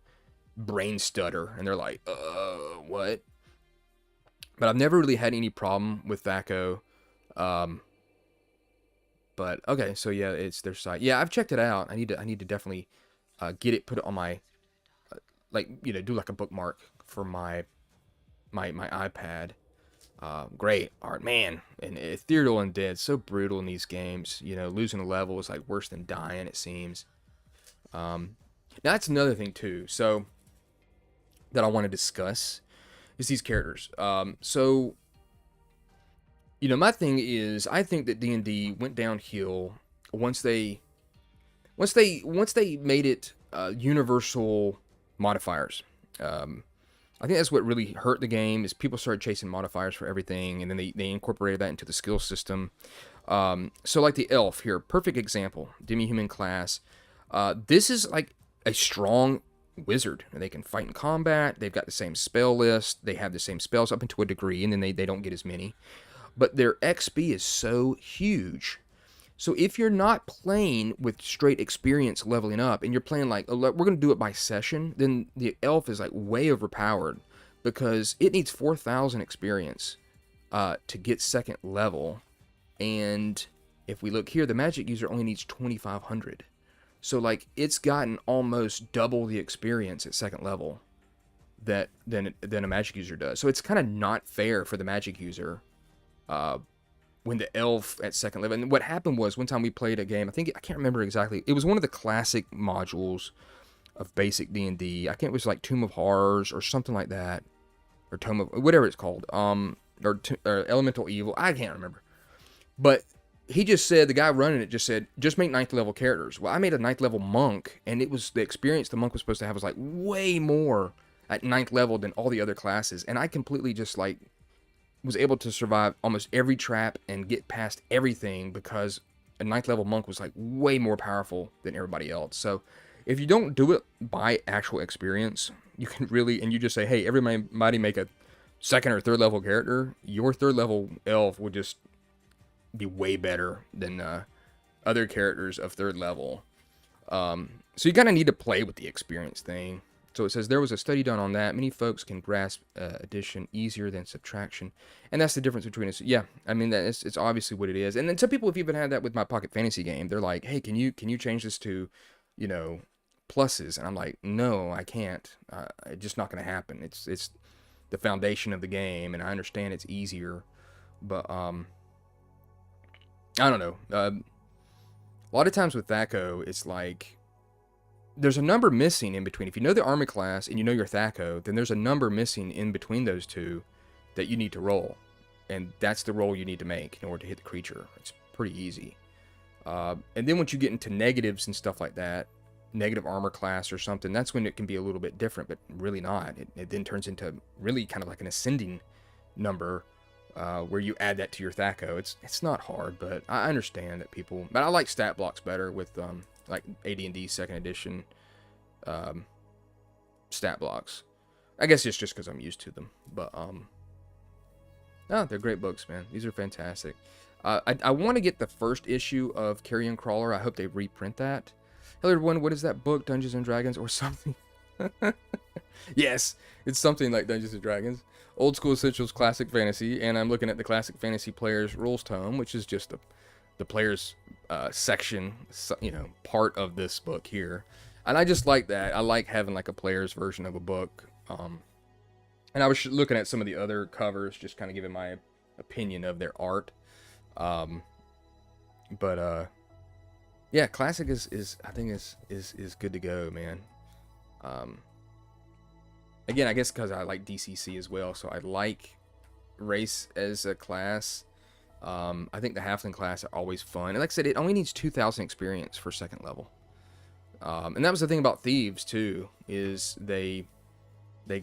brain stutter, and they're like, what? But I've never really had any problem with THAC0. But okay, so yeah, it's their site. Yeah, I've checked it out. I need to definitely get it, put it on my do like a bookmark for my iPad. Great art, man. And Ethereal Undead, so brutal in these games. Losing a level is like worse than dying, it seems. Now that's another thing too. So that I want to discuss is these characters. So my thing is, I think that D&D went downhill once they made it universal modifiers. I think that's what really hurt the game, is people started chasing modifiers for everything, and then they incorporated that into the skill system. So like the elf here, perfect example, demi-human class. This is like a strong wizard. They can fight in combat. They've got the same spell list. They have the same spells up into a degree, and then they don't get as many. But their XP is so huge. So if you're not playing with straight experience leveling up, and you're playing like, we're going to do it by session, then the elf is like way overpowered, because it needs 4,000 experience to get 2nd level. And if we look here, the magic user only needs 2,500. So like it's gotten almost double the experience at 2nd level than a magic user does. So it's kind of not fair for the magic user when the elf at 2nd level. And what happened was, one time we played a game, I can't remember exactly. It was one of the classic modules of basic D&D. I can't, it was like Tomb of Horrors or something like that, or Tome of, whatever it's called, or Elemental Evil. I can't remember. But he just said, the guy running it just said, just make 9th level characters. Well, I made a 9th level monk, and it was the experience the monk was supposed to have was like way more at 9th level than all the other classes. And I completely just like was able to survive almost every trap and get past everything, because a 9th level monk was like way more powerful than everybody else. So if you don't do it by actual experience, you can really, and you just say, hey, everybody make a 2nd or 3rd level character, your 3rd level elf would just be way better than other characters of 3rd level. So you kind of need to play with the experience thing. So it says, there was a study done on that. Many folks can grasp addition easier than subtraction. And that's the difference between us. Yeah, I mean, it's obviously what it is. And then some people have even had that with my Pocket Fantasy game. They're like, hey, can you change this to, pluses? And I'm like, no, I can't. It's just not going to happen. It's the foundation of the game, and I understand it's easier. But, I don't know. A lot of times with THAC0, it's like, there's a number missing in between. If you know the armor class and you know your THAC0, then there's a number missing in between those two that you need to roll. And that's the roll you need to make in order to hit the creature. It's pretty easy. And then once you get into negatives and stuff like that, negative armor class or something, that's when it can be a little bit different, but really not. It then turns into really kind of like an ascending number, where you add that to your THAC0. It's not hard, but I understand that people... But I like stat blocks better with... like AD&D 2nd edition stat blocks. I guess it's just because I'm used to them. But, no, they're great books, man. These are fantastic. I want to get the first issue of Carrion Crawler. I hope they reprint that. Hello, everyone. What is that book? Dungeons and Dragons or something? Yes, it's something like Dungeons and Dragons. Old School Essentials Classic Fantasy. And I'm looking at the Classic Fantasy Players Rules Tome, which is just the players section, part of this book here. And I just like that. I like having like a player's version of a book. And I was looking at some of the other covers, just kind of giving my opinion of their art. Yeah, classic is I think is good to go, man. Um, Again, I guess because I like DCC as well, so I like race as a class. I think the halfling class are always fun, and like I said, it only needs 2,000 experience for second level. And that was the thing about thieves too, is they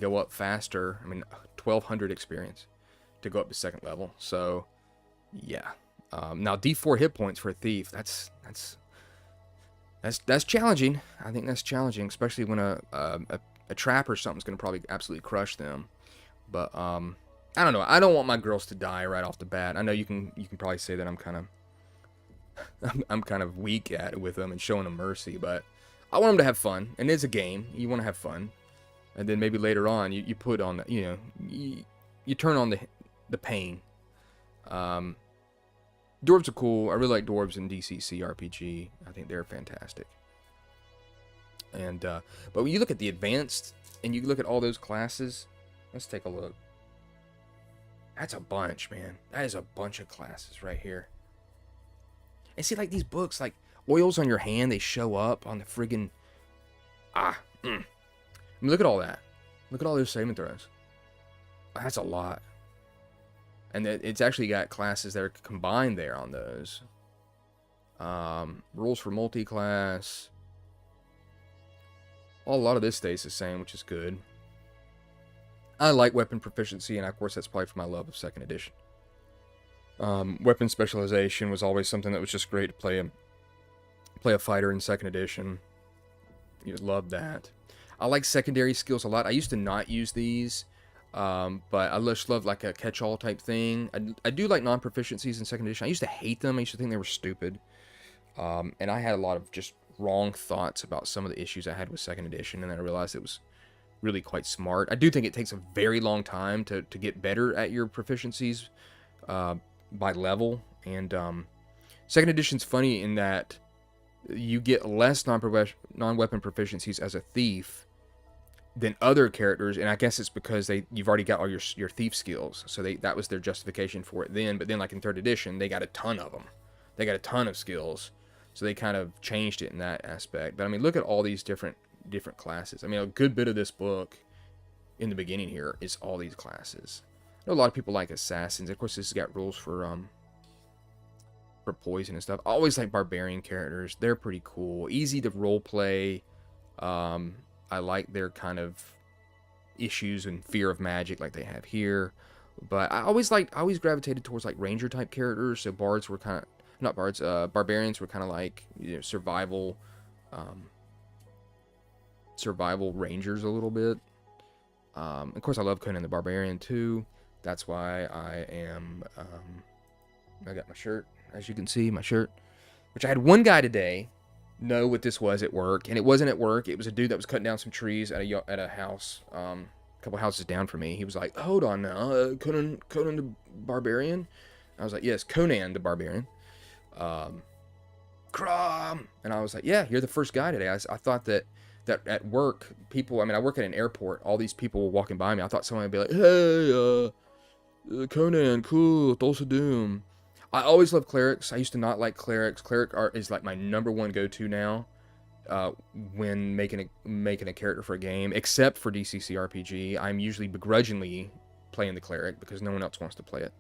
go up faster. I mean, 1,200 experience to go up to second level. So yeah. Now D4 hit points for a thief. That's challenging. I think that's challenging, especially when a trap or something's going to probably absolutely crush them. But I don't know. I don't want my girls to die right off the bat. I know you can probably say that I'm kind of I'm kind of weak at it with them and showing them mercy, but I want them to have fun. And it's a game. You want to have fun, and then maybe later on you put on the you turn on the pain. Dwarves are cool. I really like dwarves in DCC RPG. I think they're fantastic. And but when you look at the advanced and you look at all those classes, let's take a look. That's a bunch, man. That is a bunch of classes right here. And see, like these books, like oils on your hand, they show up on the friggin' I mean, look at all that. Look at all those saving throws. That's a lot. And it's actually got classes that are combined there on those. Rules for multi-class. Well, a lot of this stays the same, which is good. I like weapon proficiency, and of course that's probably for my love of 2nd edition. Weapon specialization was always something that was just great to play a fighter in 2nd edition. You love that. I like secondary skills a lot. I used to not use these. But I just love like a catch-all type thing. I do like non-proficiencies in 2nd edition. I used to hate them. I used to think they were stupid. And I had a lot of just wrong thoughts about some of the issues I had with 2nd edition, and then I realized it was really quite smart. I do think it takes a very long time to get better at your proficiencies by level. And 2nd edition's funny in that you get less non-weapon proficiencies as a thief than other characters, and I guess it's because you've already got all your thief skills, so that was their justification for it then. But then, like in 3rd edition, they got a ton of them. They got a ton of skills, so they kind of changed it in that aspect. But I mean, look at all these different classes. I mean, a good bit of this book in the beginning here is all these classes. I know a lot of people like assassins. Of course, this has got rules for poison and stuff. I always like barbarian characters. They're pretty cool, easy to role play. I like their kind of issues and fear of magic like they have here. But I always gravitated towards like ranger type characters. So bards were kind of, not bards, barbarians were kind of like, survival rangers a little bit. Of course I love Conan the Barbarian too. That's why I got my shirt, as you can see, my shirt, which I had one guy today know what this was at work, and it wasn't at work. It was a dude that was cutting down some trees at a house, a couple houses down from me. He was like, "Hold on now, Conan the Barbarian." I was like, "Yes, Conan the Barbarian." Crom, and I was like, "Yeah, you're the first guy today." I thought that at work, people. I mean, I work at an airport. All these people were walking by me. I thought someone would be like, "Hey, Conan, cool, Thulsa Doom." I always love clerics. I used to not like clerics. Cleric art is like my #1 go-to now when making a character for a game, except for DCC RPG. I'm usually begrudgingly playing the cleric because no one else wants to play it.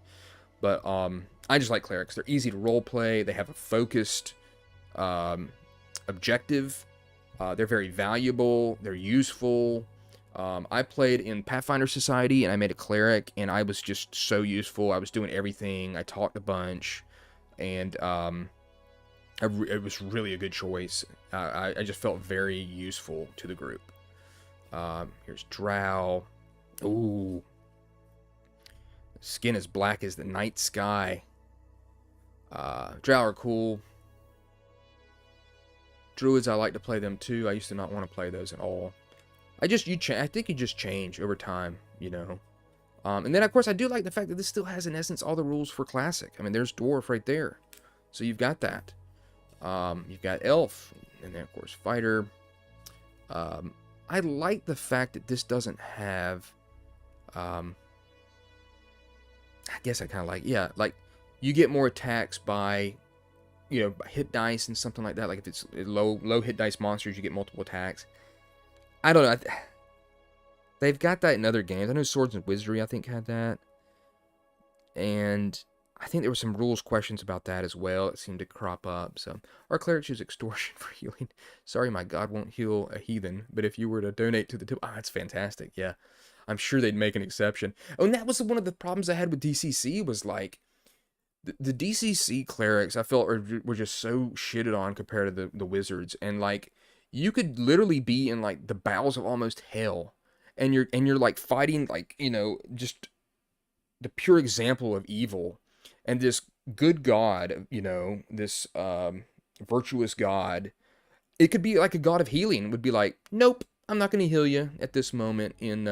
But I just like clerics. They're easy to role play. They have a focused objective. They're very valuable. They're useful. I played in Pathfinder Society, and I made a cleric, and I was just so useful. I was doing everything. I talked a bunch, and it was really a good choice. I just felt very useful to the group. Here's Drow. Ooh. Skin as black as the night sky. Drow are cool. Druids, I like to play them too. I used to not want to play those at all. I think you just change over time, And then, of course, I do like the fact that this still has, in essence, all the rules for Classic. I mean, there's Dwarf right there. So you've got that. You've got Elf. And then, of course, Fighter. I like the fact that this doesn't have... I guess I kind of like... Yeah, like, you get more attacks by you know, hit dice and something like that. Like if it's low hit dice monsters, you get multiple attacks. I don't know. They've got that in other games. I know Swords and Wizardry, I think, had that. And I think there were some rules questions about that as well. It seemed to crop up. So, our clerics use extortion for healing. Sorry, my god won't heal a heathen. But if you were to donate to the temple, that's fantastic. Yeah, I'm sure they'd make an exception. Oh, and that was one of the problems I had with DCC was like, the DCC clerics I felt were just so shitted on compared to the wizards. And like, you could literally be in like the bowels of almost hell. And you're like fighting like, you know, just the pure example of evil, and this good god, you know, this virtuous god, it could be like a god of healing would be like, nope, I'm not going to heal you at this moment in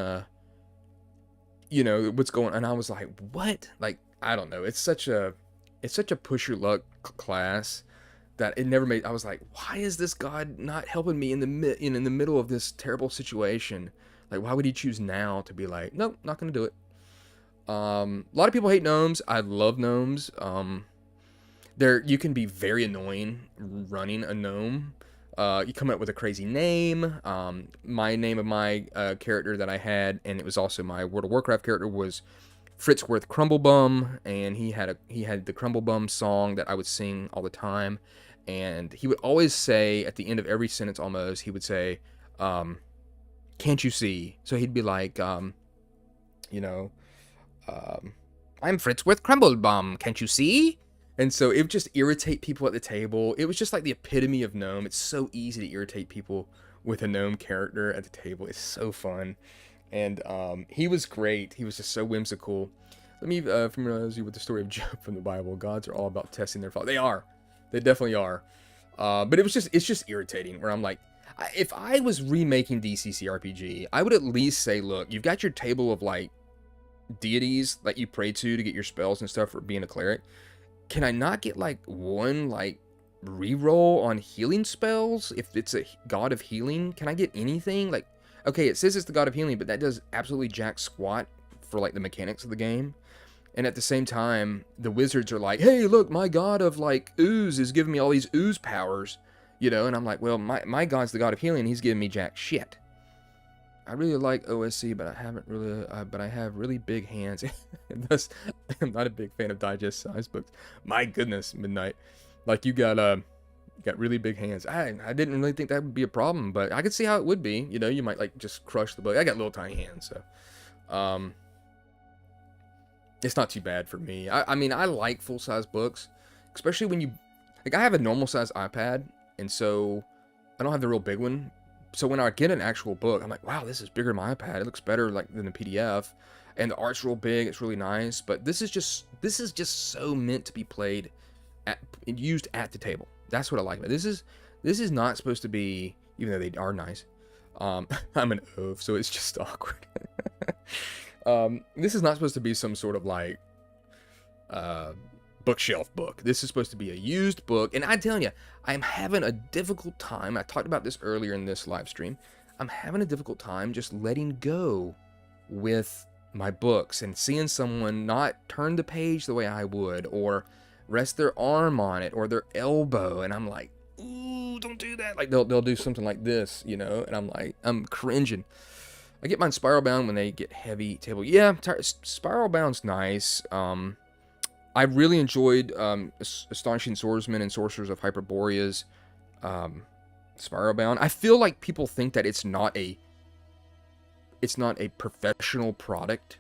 you know what's going on. And I was like, what? Like, I don't know, it's such a push your luck class that it never made. I was like, why is this god not helping me in the middle of this terrible situation? Like, why would he choose now to be like, nope, not going to do it? A lot of people hate gnomes. I love gnomes. You can be very annoying running a gnome. You come up with a crazy name. My name of my character that I had, and it was also my World of Warcraft character, was Fritzworth Crumblebum, and he had the Crumblebum song that I would sing all the time, and he would always say at the end of every sentence, almost, he would say, "Can't you see?" So he'd be like, you know. I'm Fritzworth Crumblebum, can't you see? And so it would just irritate people at the table. It was just like the epitome of gnome. It's so easy to irritate people with a gnome character at the table. It's so fun. And he was great. He was just so whimsical. Let me familiarize you with the story of Job from the Bible. Gods are all about testing their fault. They are. They definitely are. But it's just irritating, where I'm like, if I was remaking DCC RPG, I would at least say, look, you've got your table of like deities that you pray to get your spells and stuff for being a cleric. Can I not get like one like reroll on healing spells if it's a god of healing? Can I get anything? Like, okay, it says it's the god of healing, but that does absolutely jack squat for like the mechanics of the game. And at the same time, the wizards are like, hey, look, my god of like ooze is giving me all these ooze powers, you know. And I'm like, well, my god's the god of healing, he's giving me jack shit. I really like OSC, but I haven't really, but I have really big hands. Thus, I'm not a big fan of digest size books. My goodness, Midnight. Like, you got really big hands. I didn't really think that would be a problem, but I could see how it would be. You know, you might like just crush the book. I got little tiny hands, so it's not too bad for me. I mean, I like full size books, especially when you like. I have a normal size iPad, and so I don't have the real big one. So when I get an actual book, I'm like, wow, this is bigger than my iPad. It looks better like than the PDF, and the art's real big. It's really nice. But this is just so meant to be played and used at the table. That's what I like about it. This is not supposed to be, even though they are nice. I'm an oaf, so it's just awkward. This is not supposed to be some sort of like bookshelf book. This is supposed to be a used book, and I'm telling you, I'm having a difficult time. I talked about this earlier in this live stream. I'm having a difficult time just letting go with my books and seeing someone not turn the page the way I would, or rest their arm on it or their elbow, and I'm like, ooh, don't do that. Like they'll do something like this, you know, and I'm like, I'm cringing. I get mine spiral bound when they get heavy table. Yeah, spiral bound's nice. I really enjoyed Astonishing Swordsman and Sorcerers of Hyperborea's spiral bound. I feel like people think that it's not a professional product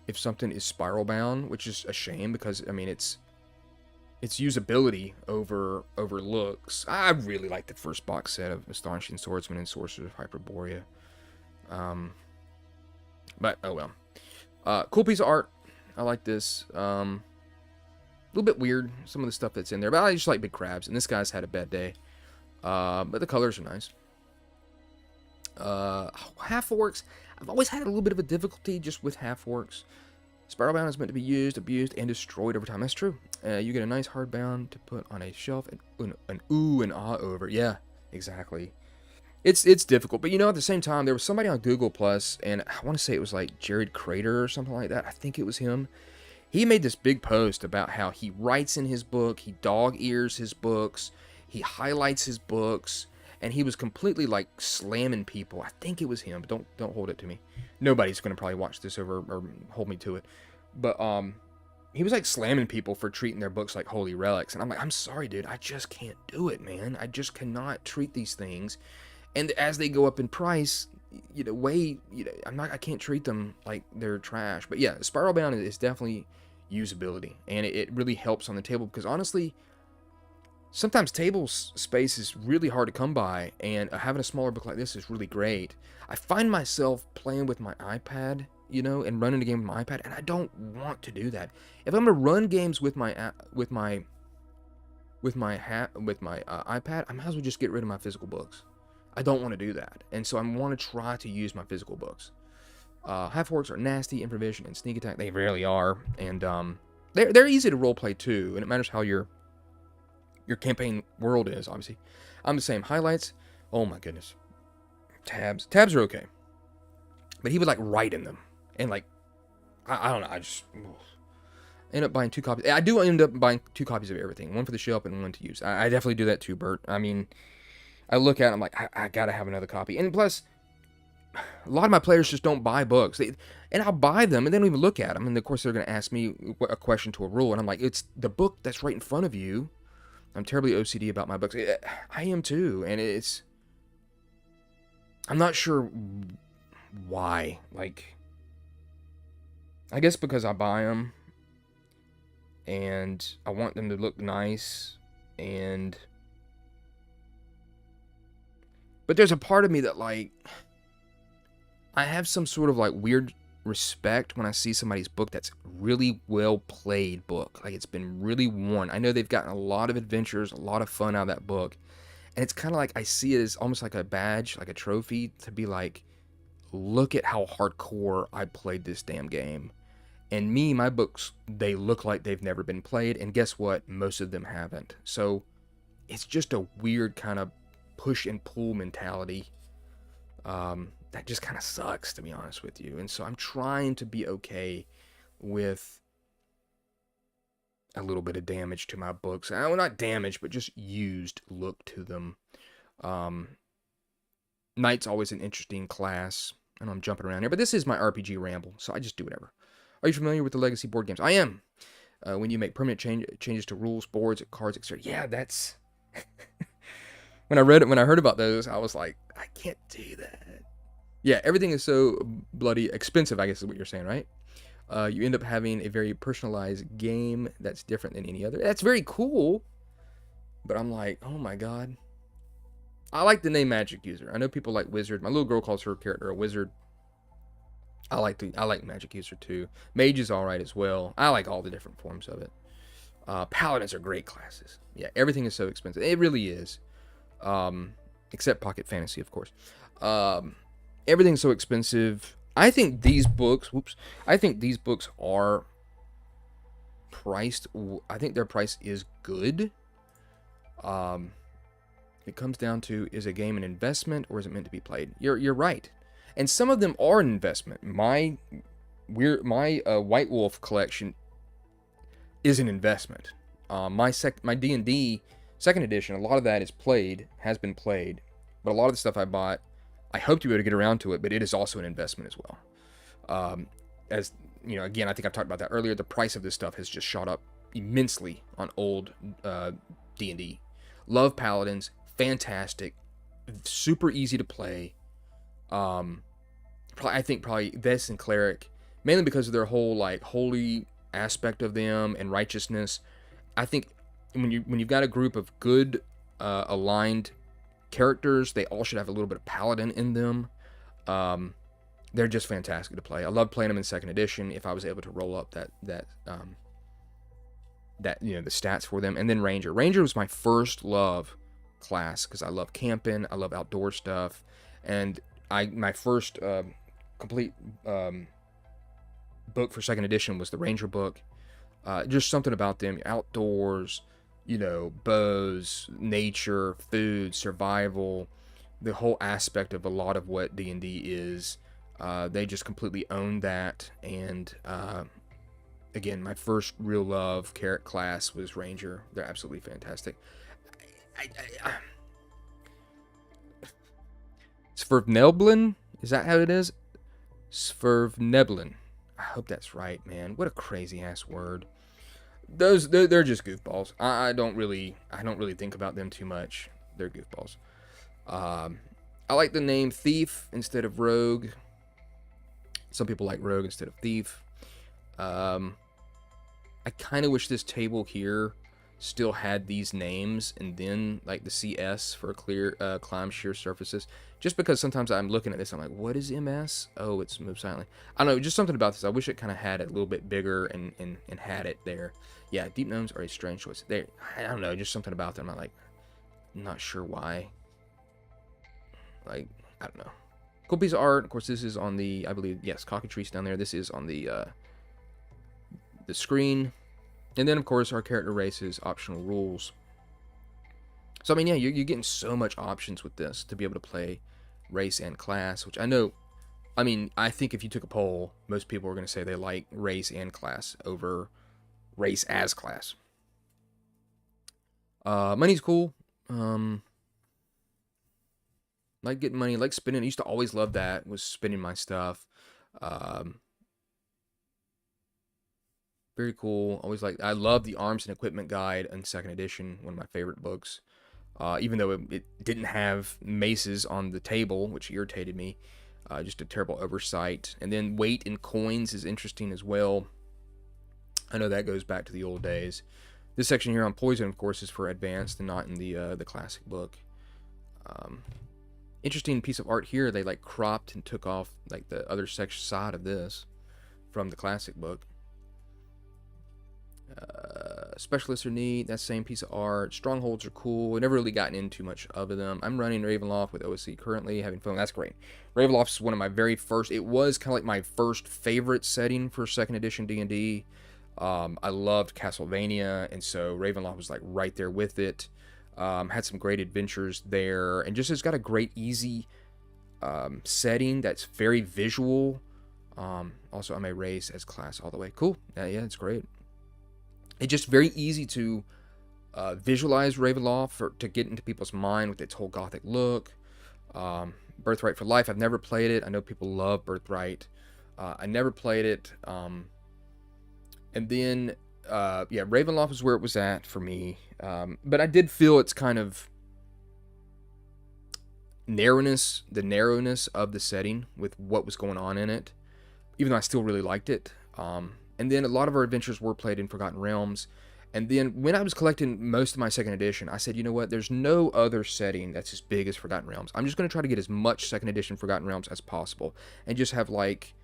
if something is spiral bound, which is a shame, because I mean it's usability over looks. I really like the first box set of Astonishing Swordsman and Sorcerers of Hyperborea. But oh well. Cool piece of art. I like this. A little bit weird, some of the stuff that's in there, but I just like big crabs, and this guy's had a bad day. But the colors are nice. Half orcs. I've always had a little bit of a difficulty just with half orcs. Spiralbound is meant to be used, abused, and destroyed over time. That's true. You get a nice hardbound to put on a shelf and an ooh and ah over. Yeah, exactly. It's difficult, but you know, at the same time, there was somebody on Google Plus, and I want to say it was like Jared Crater or something like that. I think it was him. He made this big post about how he writes in his book, he dog ears his books, he highlights his books, and he was completely like slamming people. I think it was him, but don't hold it to me. Nobody's going to probably watch this over or hold me to it. But he was like slamming people for treating their books like holy relics, and I'm like, I'm sorry, dude, I just can't do it, man. I just cannot treat these things, and as they go up in price, I can't treat them like they're trash. But yeah, Spiral Bound is definitely usability, and it really helps on the table, because honestly, sometimes table space is really hard to come by, and having a smaller book like this is really great. I find myself playing with my iPad, and running a game with my iPad, and I don't want to do that. If I'm gonna run games with my iPad, I might as well just get rid of my physical books. I don't want to do that, and so I want to try to use my physical books. Half orcs are nasty, improvisation and sneak attack. They really are, and they're easy to roleplay too, and it matters how your campaign world is. Obviously, I'm the same. Highlights, oh my goodness. Tabs are okay, but he would like write in them, and like I don't know. I just end up buying 2 copies. I do end up buying 2 copies of everything, one for the shelf and one to use. I definitely do that too, Bert. I mean, I look at it, I'm like, I gotta have another copy. And plus, a lot of my players just don't buy books. And I'll buy them, and they don't even look at them. And of course, they're gonna ask me a question to a rule, and I'm like, it's the book that's right in front of you. I'm terribly OCD about my books. I am too, and I'm not sure why. Like, I guess because I buy them, and I want them to look nice, but there's a part of me that, like, I have some sort of, like, weird respect when I see somebody's book that's really well played book. Like, it's been really worn. I know they've gotten a lot of adventures, a lot of fun out of that book. And it's kind of like, I see it as almost like a badge, like a trophy, to be like, look at how hardcore I played this damn game. And my books, they look like they've never been played. And guess what? Most of them haven't. So it's just a weird kind of push and pull mentality that just kind of sucks, to be honest with you. And so I'm trying to be okay with a little bit of damage to my books. Well, not damage, but just used look to them. Knight's always an interesting class. I know I'm jumping around here, but this is my RPG Ramble, so I just do whatever. Are you familiar with the Legacy board games? I am. When you make permanent changes to rules, boards, cards, etc. Yeah, that's... When I heard about those, I was like, I can't do that. Yeah, everything is so bloody expensive, I guess is what you're saying, right? You end up having a very personalized game that's different than any other. That's very cool, but I'm like, oh my god. I like the name Magic User. I know people like Wizard. My little girl calls her character a wizard. I like Magic User too. Mage is alright as well. I like all the different forms of it. Paladins are great classes. Yeah, everything is so expensive. It really is. Except Pocket Fantasy, of course. Everything's so expensive. I think these books, are priced. I think their price is good. It comes down to, is a game an investment or is it meant to be played? You're right. And some of them are an investment. My White Wolf collection is an investment. My D&D second edition, a lot of that has been played, but a lot of the stuff I bought, I hope to be able to get around to it, but it is also an investment as well. As you know, again, I think I've talked about that earlier. The price of this stuff has just shot up immensely on old D&D. Love Paladins, fantastic, super easy to play. I think probably this and Cleric, mainly because of their whole like holy aspect of them and righteousness. I think when you've got a group of good aligned characters, they all should have a little bit of Paladin in them. They're just fantastic to play. I love playing them in second edition. If I was able to roll up that the stats for them, and then Ranger. Ranger was my first love class because I love camping, I love outdoor stuff, and my first complete book for second edition was the Ranger book. Just something about them, outdoors, bows, nature, food, survival, the whole aspect of a lot of what D&D is. They just completely own that, and again, my first real love class was Ranger. They're absolutely fantastic. Svervneblin? Is that how it is? Svervneblin. I hope that's right, man. What a crazy ass word. They're just goofballs. I don't really think about them too much. They're goofballs. I like the name Thief instead of Rogue. Some people like Rogue instead of Thief. I kind of wish this table here still had these names and then like the CS for clear climb shear surfaces. Just because sometimes I'm looking at this, I'm like, what is MS? Oh, it's move silently. I don't know, just something about this. I wish it kind of had it a little bit bigger and had it there. Yeah, deep gnomes are a strange choice. I don't know, just something about them. I'm not sure why. Like, I don't know. Cool piece of art. Of course, this is on the, I believe, yes, cockatrice down there. This is on the screen. And then, of course, our character races, optional rules. So, I mean, yeah, you're getting so much options with this to be able to play race and class, which I know, I mean, I think if you took a poll, most people are going to say they like race and class over race as class. Money's cool. Like getting money, like spending. I used to always love that, was spending my stuff. Very cool. Always I love the Arms and Equipment Guide in 2nd edition, one of my favorite books. Even though it didn't have maces on the table, which irritated me. Just a terrible oversight. And then weight in coins is interesting as well. I know that goes back to the old days. This section here on poison, of course, is for advanced and not in the classic book. Interesting piece of art here. They like cropped and took off like the other section side of this from the classic book. Specialists are neat. That same piece of art. Strongholds are cool. I've never really gotten into much of them. I'm running Ravenloft with OSC currently, having fun. That's great. Ravenloft's one of my very first. It was kind of like my first favorite setting for 2nd edition D&D. I loved Castlevania, and so Ravenloft was like right there with it. Had some great adventures there, and just it's got a great easy setting that's very visual. Also, I'm a race as class all the way. Cool. Yeah, it's great. It's just very easy to visualize Ravenloft to get into people's mind with its whole gothic look. Birthright for Life, I've never played it. I know people love Birthright. I never played it. And then, yeah, Ravenloft is where it was at for me. But I did feel its kind of narrowness, the narrowness of the setting with what was going on in it, even though I still really liked it. And then a lot of our adventures were played in Forgotten Realms. And then when I was collecting most of my 2nd edition, I said, you know what? There's no other setting that's as big as Forgotten Realms. I'm just going to try to get as much 2nd edition Forgotten Realms as possible. And just have, like,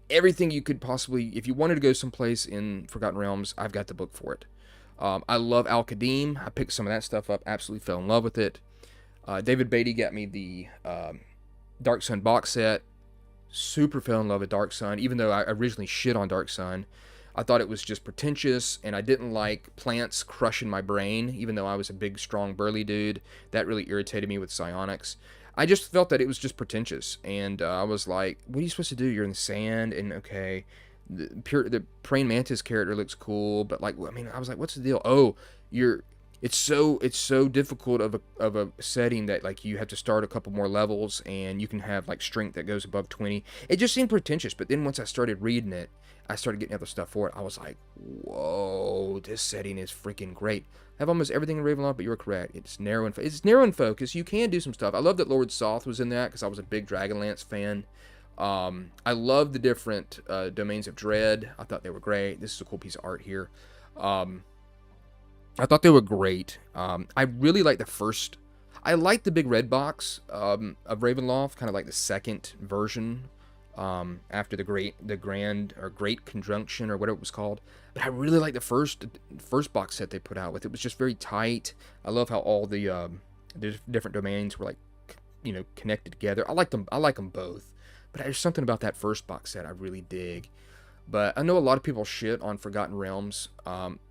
everything you could possibly... If you wanted to go someplace in Forgotten Realms, I've got the book for it. I love Al-Qadim. I picked some of that stuff up. Absolutely fell in love with it. David Beatty got me the Dark Sun box set. Super fell in love with Dark Sun, even though I originally shit on Dark Sun. I thought it was just pretentious, and I didn't like plants crushing my brain, even though I was a big, strong, burly dude. That really irritated me with psionics. I just felt that it was just pretentious, and I was like, what are you supposed to do? You're in the sand, and okay, the praying mantis character looks cool, but like, I mean, I was like, what's the deal? Oh, it's so difficult of a setting that like you have to start a couple more levels and you can have like strength that goes above 20. It just seemed pretentious, but then once I started reading it, I started getting other stuff for it. I was like, whoa, this setting is freaking great. I have almost everything in Ravenloft, but you're correct. It's narrow in focus. You can do some stuff. I love that Lord Soth was in that because I was a big Dragonlance fan. I love the different domains of dread. I thought they were great. This is a cool piece of art here. I thought they were great. I really like the first... I like the big red box of Ravenloft, kind of like the second version after the Great Conjunction or whatever it was called. But I really like the first box set they put out with. It was just very tight. I love how all the different domains were like, you know, connected together. I like them both. But there's something about that first box set I really dig. But I know a lot of people shit on Forgotten Realms.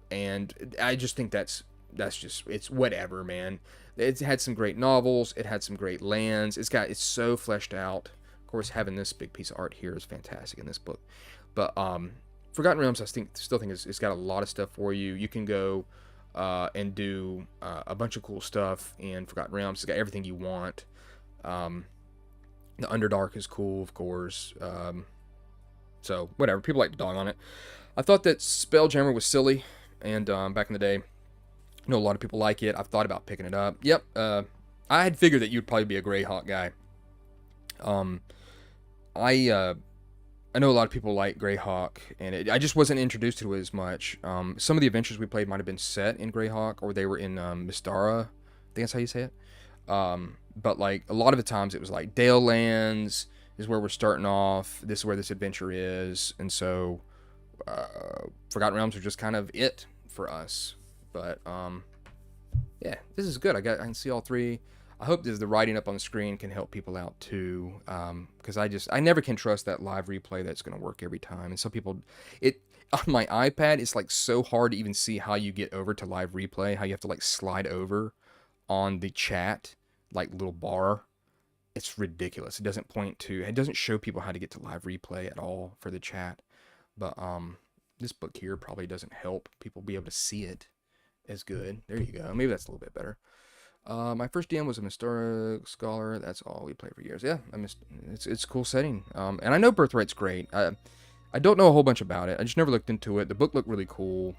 And I just think that's just, it's whatever, man. It had some great novels. It had some great lands. It's so fleshed out. Of course, having this big piece of art here is fantastic in this book. But Forgotten Realms, still think it's got a lot of stuff for you. You can go and do a bunch of cool stuff in Forgotten Realms. It's got everything you want. The Underdark is cool, of course. So, whatever. People like to dog on it. I thought that Spelljammer was silly, and back in the day, I know a lot of people like it. I've thought about picking it up. Yep, I had figured that you'd probably be a Greyhawk guy. I know a lot of people like Greyhawk, and I just wasn't introduced to it as much. Some of the adventures we played might have been set in Greyhawk, or they were in Mystara. I think that's how you say it. But like a lot of the times it was like Dale Lands is where we're starting off. This is where this adventure is, and so Forgotten Realms are just kind of it for us. But yeah, this is good. I can see all three. I hope the writing up on the screen can help people out too, because I never can trust that live replay that's going to work every time. And some people, on my iPad, it's like so hard to even see how you get over to live replay, how you have to like slide over on the chat, like little bar. It's ridiculous. It doesn't show people how to get to live replay at all for the chat. But this book here probably doesn't help people be able to see it as good. There you go. Maybe that's a little bit better. My first DM was a Mysteric Scholar. That's all we played for years. Yeah, it's a cool setting. And I know Birthright's great. I don't know a whole bunch about it. I just never looked into it. The book looked really cool.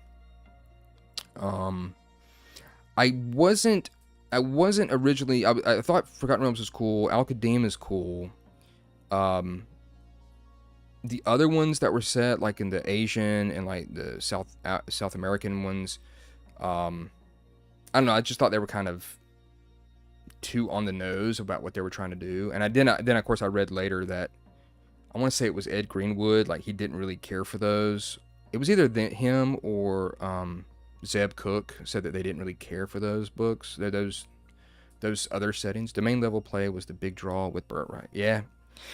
I wasn't originally. I thought Forgotten Realms was cool. Al-Qadim is cool. The other ones that were set, like in the Asian and like the South American ones, I don't know. I just thought they were kind of too on the nose about what they were trying to do. And then of course I read later that I want to say it was Ed Greenwood, like he didn't really care for those. It was either him or Zeb Cook said that they didn't really care for those books, those other settings. Domain level play was the big draw with Birthright. Yeah.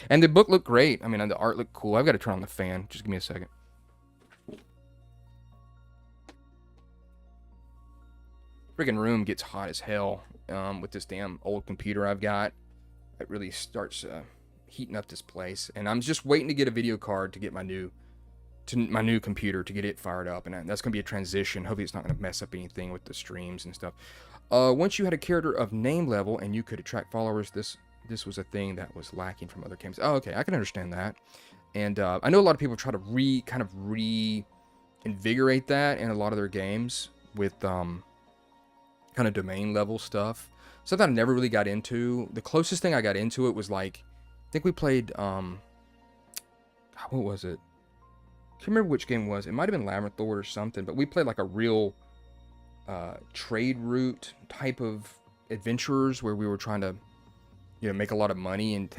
And the book looked great. I mean, the art looked cool. I've got to turn on the fan. Just give me a second. Friggin' room gets hot as hell with this damn old computer I've got. It really starts heating up this place, and I'm just waiting to get a video card to get my new computer to get it fired up, and that's gonna be a transition. Hopefully, it's not gonna mess up anything with the streams and stuff. Once you had a character of name level and you could attract followers, this was a thing that was lacking from other games. Oh, okay, I can understand that, and I know a lot of people try to reinvigorate that in a lot of their games with kind of domain level stuff. Something I never really got into. The closest thing I got into it was like, I think we played, what was it? I can't remember which game it was. It might have been Labyrinth Lord or something, but we played like a real trade route type of adventurers where we were trying to, make a lot of money and,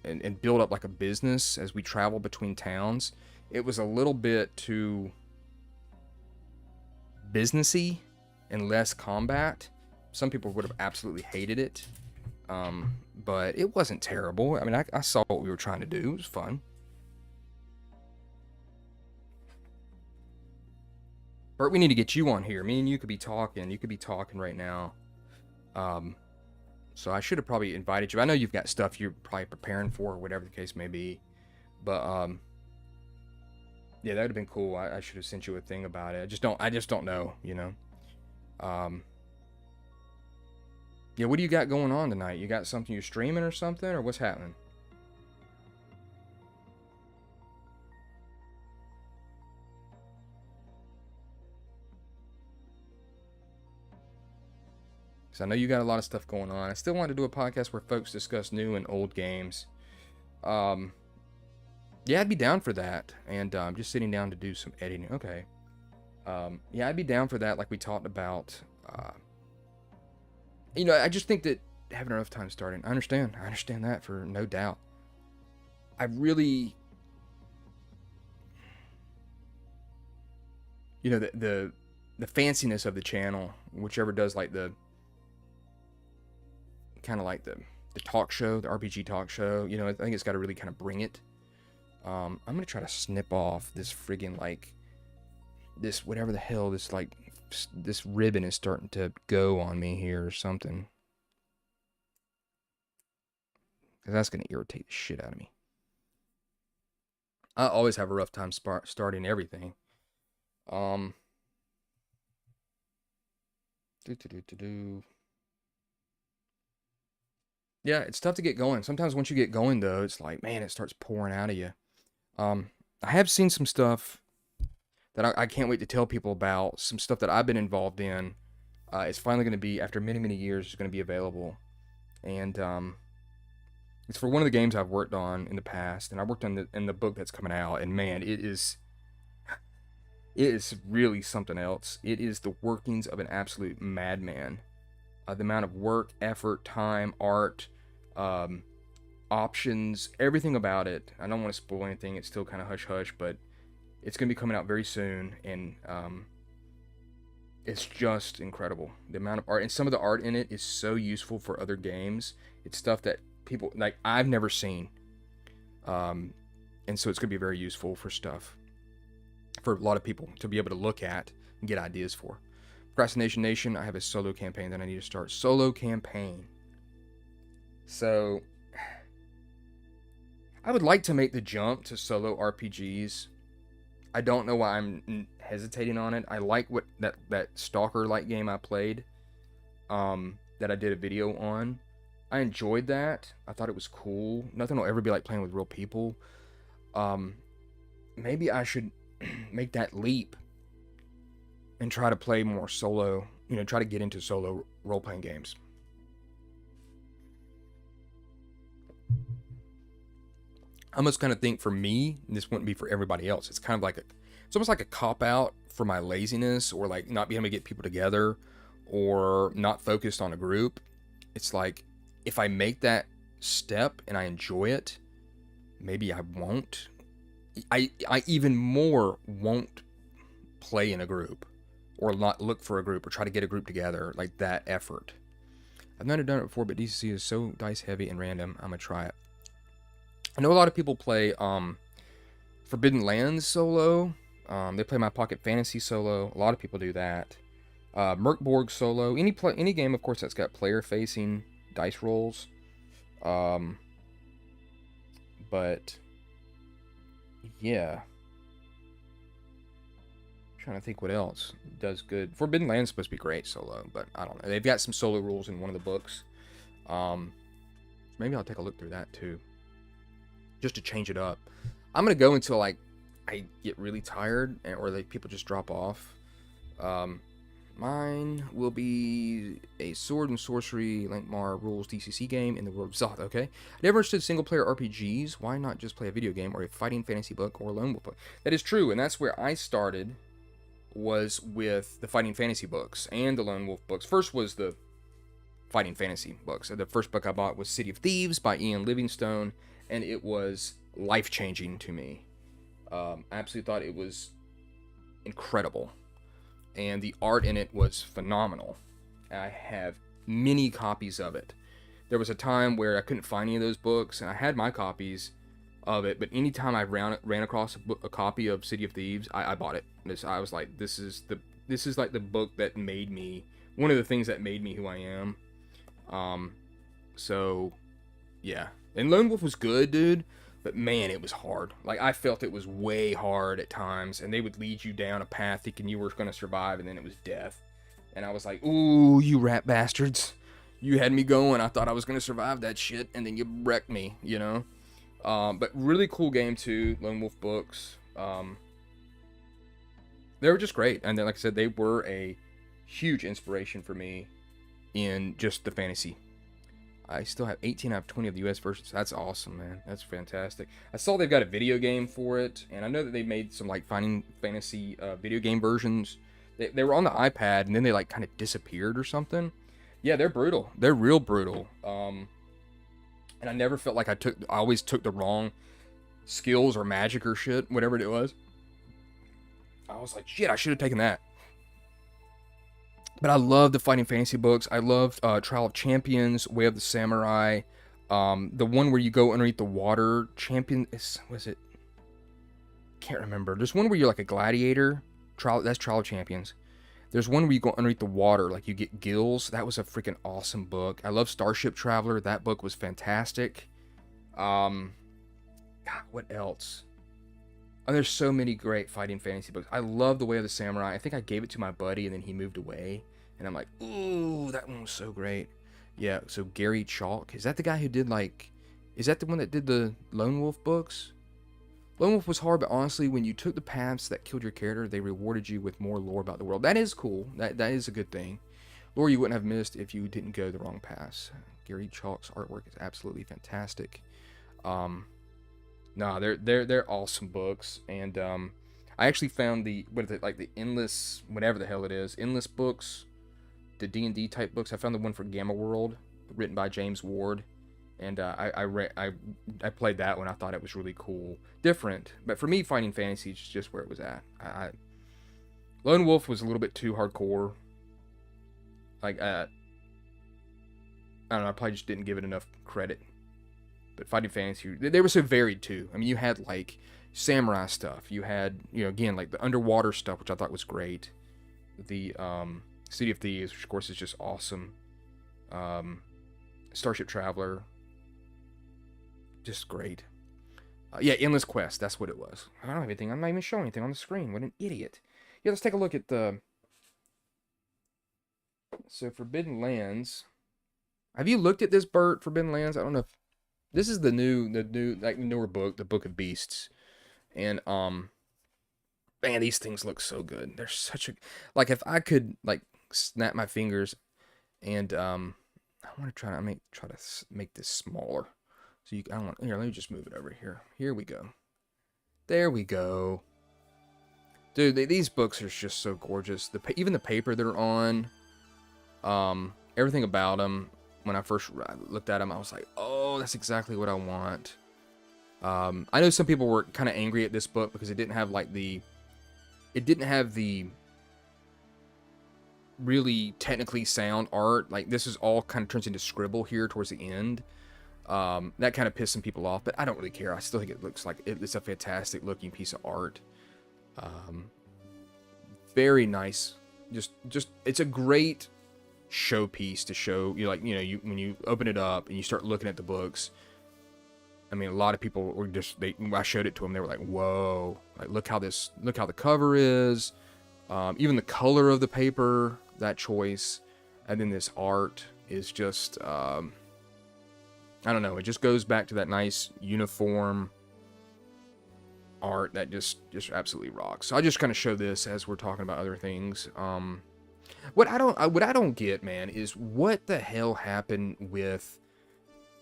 and build up like a business as we travel between towns. It was a little bit too businessy and less combat. Some people would have absolutely hated it, but it wasn't terrible. I mean, I saw what we were trying to do. It was fun. Bert, we need to get you on here. Me and you could be talking. You could be talking right now. So I should have probably invited you. I know you've got stuff you're probably preparing for, whatever the case may be. But yeah, that would have been cool. I should have sent you a thing about it. I just don't know, Yeah, what do you got going on tonight? You got something you're streaming or something, or what's happening? Because I know you got a lot of stuff going on. I still want to do a podcast where folks discuss new and old games. Yeah, I'd be down for that. And I'm just sitting down to do some editing. Okay. Yeah, I'd be down for that, like we talked about. I just think that having enough time starting. I understand that for no doubt. I really, the fanciness of the channel, whichever does like the kind of like the talk show, the RPG talk show, I think it's got to really kind of bring it. I'm gonna try to snip off this friggin' like this whatever the hell this ribbon is starting to go on me here or something. Because that's going to irritate the shit out of me. I always have a rough time starting everything. Um, do, do, do, do, do. Yeah, it's tough to get going. Sometimes once you get going, though, it's like, man, it starts pouring out of you. Um, I have seen some stuff that I can't wait to tell people about. Some stuff that I've been involved in. It's finally going to be, after many, many years, it's going to be available. And it's for one of the games I've worked on in the past, and I worked on in the book that's coming out. And man, it is really something else. It is the workings of an absolute madman. The amount of work, effort, time, art, um, options, everything about it. I don't want to spoil anything. It's still kind of hush hush, but it's going to be coming out very soon, and it's just incredible. The amount of art, and some of the art in it is so useful for other games. It's stuff that people like I've never seen, and so it's going to be very useful for stuff for a lot of people to be able to look at and get ideas for. Procrastination Nation, I have a solo campaign that I need to start. Solo campaign. So I would like to make the jump to solo RPGs. I don't know why I'm hesitating on it. I like what that Stalker-like game I played, that I did a video on. I enjoyed that. I thought it was cool. Nothing will ever be like playing with real people. Maybe I should make that leap and try to play more solo. Try to get into solo role-playing games. I almost kind of think for me, this wouldn't be for everybody else. It's kind of like it's almost like a cop-out for my laziness, or like not being able to get people together, or not focused on a group. It's like, if I make that step and I enjoy it, maybe I won't. I even more won't play in a group, or not look for a group, or try to get a group together, like that effort. I've never done it before, but DCC is so dice heavy and random. I'm gonna try it. I know a lot of people play Forbidden Lands solo. They play My Pocket Fantasy solo. A lot of people do that. Merkborg solo. Any game, of course, that's got player-facing dice rolls. But yeah, I'm trying to think what else does good. Forbidden Lands is supposed to be great solo, but I don't know. They've got some solo rules in one of the books. Maybe I'll take a look through that too, just to change it up. I'm gonna go until like I get really tired, or people just drop off. Mine will be a sword and sorcery Lankmar rules DCC game in the world of Zoth. Okay, I never understood single player RPGs. Why not just play a video game, or a fighting fantasy book, or a lone wolf book? That is true, and that's where I started, was with the fighting fantasy books and the lone wolf books. First was the fighting fantasy books. So the first book I bought was City of Thieves by Ian Livingstone, and it was life-changing to me. I absolutely thought it was incredible, and the art in it was phenomenal. I have many copies of it. There was a time where I couldn't find any of those books, and I had my copies of it, but anytime I ran across a copy of City of Thieves, I bought it. I was like, this is like the book that made me, one of the things that made me who I am. So yeah, and Lone Wolf was good, dude, but man, it was hard. Like, I felt it was way hard at times, and they would lead you down a path thinking you were going to survive, and then it was death. And I was like, ooh, you rat bastards. You had me going. I thought I was going to survive that shit, and then you wrecked me, you know? But really cool game, too. Lone Wolf books. They were just great. And then, like I said, they were a huge inspiration for me in just the fantasy. I still have 18 out of 20 of the US versions. That's awesome, man. That's fantastic. I saw they've got a video game for it, and I know that they made some like Final Fantasy video game versions. They were on the iPad, and then they like kind of disappeared or something. Yeah, they're brutal. They're real brutal. And I never felt like I always took the wrong skills or magic or shit, whatever it was. I was like, shit, I should have taken that. But I love the Fighting Fantasy books. I loved Trial of Champions, Way of the Samurai. The one where you go underneath the water. Was it? Can't remember. There's one where you're like a gladiator. That's Trial of Champions. There's one where you go underneath the water, like you get gills. That was a freaking awesome book. I love Starship Traveler. That book was fantastic. God, what else? Oh, there's so many great fighting fantasy books. I love The Way of the Samurai. I think I gave it to my buddy and then he moved away. And I'm like, ooh, that one was so great. Yeah, so Gary Chalk. Is that the guy who did like... Is that the one that did the Lone Wolf books? Lone Wolf was hard, but honestly, when you took the paths that killed your character, they rewarded you with more lore about the world. That is cool. That is a good thing. Lore you wouldn't have missed if you didn't go the wrong paths. Gary Chalk's artwork is absolutely fantastic. Nah, they're awesome books, and I actually found the the endless whatever the hell it is, endless books, the D&D type books. I found the one for Gamma World, written by James Ward, and I played that one. I thought it was really cool, different, but for me, Fighting Fantasy is just where it was at. Lone Wolf was a little bit too hardcore. Like I don't know, I probably just didn't give it enough credit. But Fighting Fantasy, they were so varied too. I mean, you had like samurai stuff. You had, again, like the underwater stuff, which I thought was great. The City of Thieves, which of course is just awesome. Starship Traveler, just great. Yeah, Endless Quest, that's what it was. I don't have anything. I'm not even showing anything on the screen. What an idiot. Yeah, let's take a look at the... So, Forbidden Lands. Have you looked at this, Bert, Forbidden Lands? I don't know if... This is the newer book, the Book of Beasts. And, man, these things look so good. They're such a... Like, if I could, like, snap my fingers and, I want to try to make this smaller. So you, I don't want... Here, let me just move it over here. Here we go. There we go. Dude, these books are just so gorgeous. Even the paper they're on, everything about them. When I first looked at them, I was like, oh, that's exactly what I want. I know some people were kind of angry at this book because it didn't have like the really technically sound art. Like this is all kind of turns into scribble here towards the end. That kind of pissed some people off, but I don't really care. I still think it looks like it's a fantastic looking piece of art. Very nice. Just it's a great showpiece to show you, like, when you open it up and you start looking at the books. I mean, a lot of people were just, I showed it to them, they were like, whoa, like look how the cover is, even the color of the paper, that choice, and then this art is just I don't know, it just goes back to that nice uniform art that just absolutely rocks. So I just kind of show this as we're talking about other things. What I don't get, man, is what the hell happened with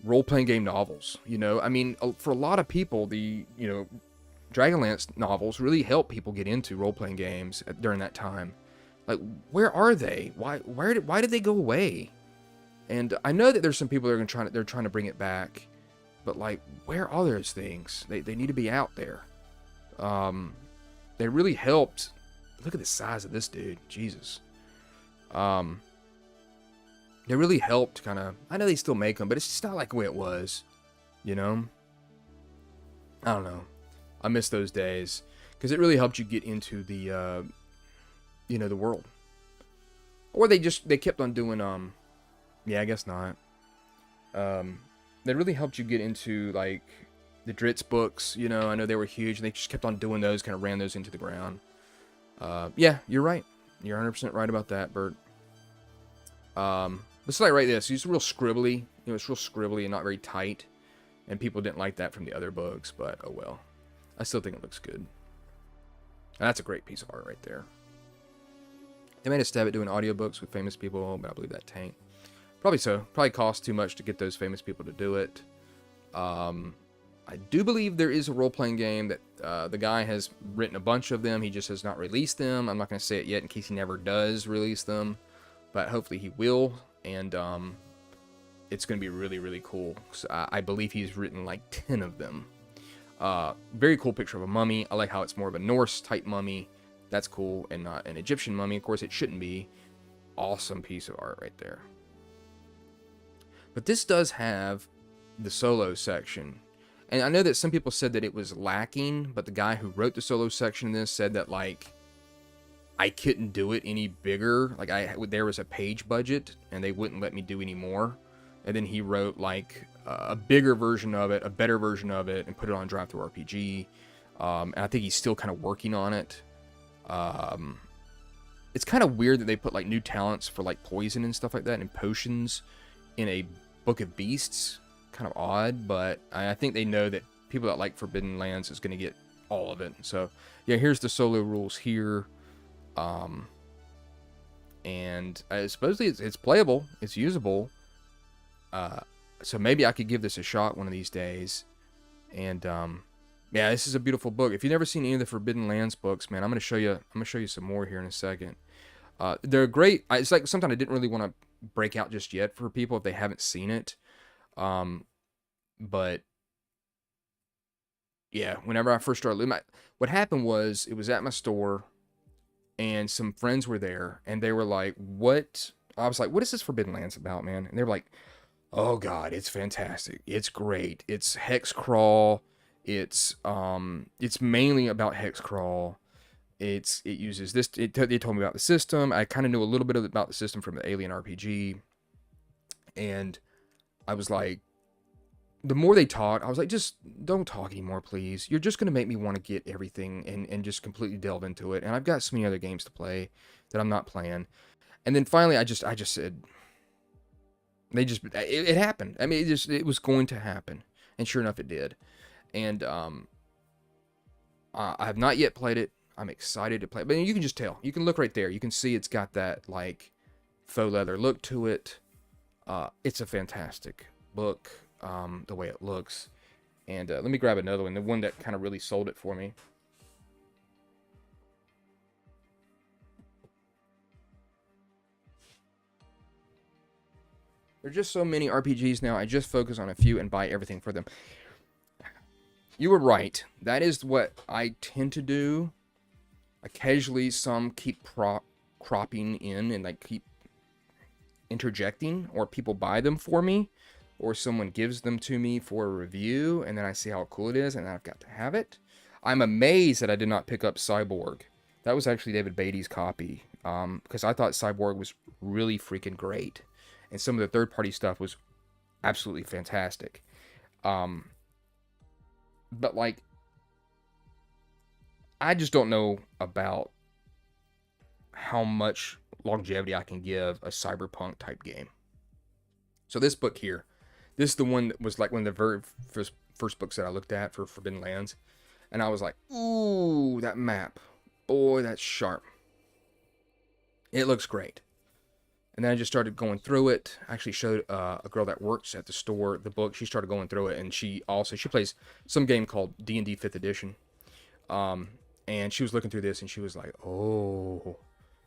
role-playing game novels. I mean, for a lot of people, the Dragonlance novels really helped people get into role-playing games during that time. Like, where are they? Why did they go away? And I know that there's some people that are trying to bring it back, but like, where are those things? They need to be out there. They really helped. Look at the size of this dude, Jesus. They really helped kind of... I know they still make them, but it's just not like the way it was, I don't know. I miss those days, because it really helped you get into the, the world. Or they kept on doing, yeah, I guess not. They really helped you get into, like, the Dritz books, I know they were huge, and they just kept on doing those, kind of ran those into the ground. Yeah, you're right. You're 100% right about that, Bert. It's like right this. It's real scribbly. It's real scribbly and not very tight. And people didn't like that from the other books, but oh well. I still think it looks good. And that's a great piece of art right there. They made a stab at doing audiobooks with famous people, but I believe that tanked. Probably so. Probably cost too much to get those famous people to do it. I do believe there is a role-playing game that the guy has written a bunch of them. He just has not released them. I'm not going to say it yet in case he never does release them, but hopefully he will, and it's going to be really, really cool. So I believe he's written like 10 of them. Very cool picture of a mummy. I like how it's more of a Norse-type mummy. That's cool, and not an Egyptian mummy. Of course, it shouldn't be. Awesome piece of art right there. But this does have the solo section. And I know that some people said that it was lacking, but the guy who wrote the solo section in this said that, like, I couldn't do it any bigger. Like, there was a page budget, and they wouldn't let me do any more. And then he wrote, like, a bigger version of it, a better version of it, and put it on Drive-Thru RPG. And I think he's still kind of working on it. It's kind of weird that they put like new talents for like poison and stuff like that and potions in a Book of Beasts. Kind of odd, but I think they know that people that like Forbidden Lands is going to get all of it. So yeah, here's the solo rules here. And supposedly it's playable, it's usable. So maybe I could give this a shot one of these days. And yeah, this is a beautiful book. If you've never seen any of the Forbidden Lands books, man, I'm gonna show you some more here in a second. They're great. It's like something I didn't really want to break out just yet for people if they haven't seen it. But yeah, whenever I first started, what happened was it was at my store, and some friends were there, and they were like, "What?" I was like, "What is this Forbidden Lands about, man?" And they were like, "Oh God, it's fantastic. It's great. It's hex crawl. It's mainly about hex crawl. It uses this. They told me about the system. I kind of knew a little bit about the system from the Alien RPG, and I was like, the more they talked, I was like, just don't talk anymore, please. You're just going to make me want to get everything and just completely delve into it. And I've got so many other games to play that I'm not playing. And then finally, I just said, it happened. I mean, it was going to happen. And sure enough, it did. And I have not yet played it. I'm excited to play it. But you can just tell. You can look right there. You can see it's got that, like, faux leather look to it. It's a fantastic book. The way it looks. And let me grab another one, the one that kind of really sold it for me. There's just so many RPGs now, I just focus on a few and buy everything for them. You were right. That is what I tend to do. Occasionally, some keep cropping in and like keep interjecting, or people buy them for me. Or someone gives them to me for a review, and then I see how cool it is, and I've got to have it. I'm amazed that I did not pick up Cyborg. That was actually David Beatty's copy, because I thought Cyborg was really freaking great, and some of the third-party stuff was absolutely fantastic. But, like, I just don't know about how much longevity I can give a cyberpunk-type game. So this book here, this is the one that was like one of the very first books that I looked at for Forbidden Lands. And I was like, ooh, that map. Boy, that's sharp. It looks great. And then I just started going through it. I actually showed a girl that works at the store the book. She started going through it. And she plays some game called D&D 5th Edition. And she was looking through this and she was like, oh.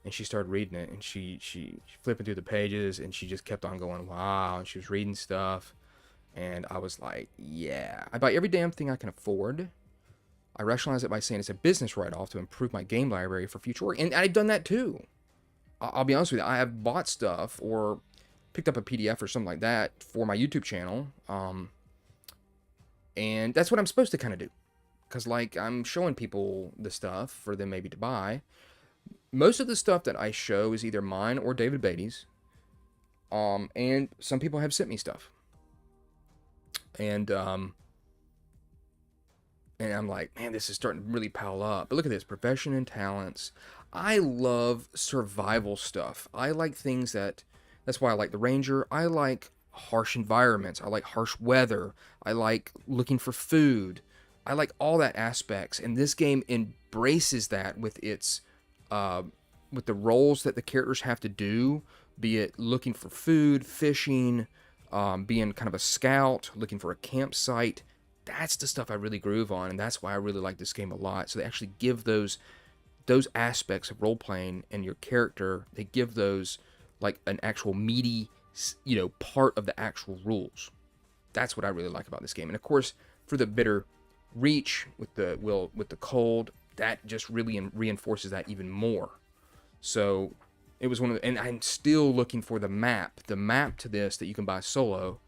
And she started reading it, and she flipping through the pages, and she just kept on going, wow, and she was reading stuff, and I was like, yeah. I buy every damn thing I can afford. I rationalize it by saying it's a business write-off to improve my game library for future work, and I've done that too. I'll be honest with you, I have bought stuff, or picked up a PDF or something like that for my YouTube channel, and that's what I'm supposed to kind of do, because, like, I'm showing people the stuff for them maybe to buy. Most of the stuff that I show is either mine or David Beatty's. And some people have sent me stuff. And I'm like, man, this is starting to really pile up. But look at this, profession and talents. I love survival stuff. I like things that's why I like the Ranger. I like harsh environments. I like harsh weather. I like looking for food. I like all that aspects. And this game embraces that with its with the roles that the characters have to do, be it looking for food, fishing, being kind of a scout, looking for a campsite. That's the stuff I really groove on, and that's why I really like this game a lot. So they actually give those aspects of role-playing and your character, they give those like an actual meaty, part of the actual rules. That's what I really like about this game. And of course, for the bitter reach with the cold, that just really reinforces that even more. So it was and I'm still looking for the map. The map to this that you can buy solo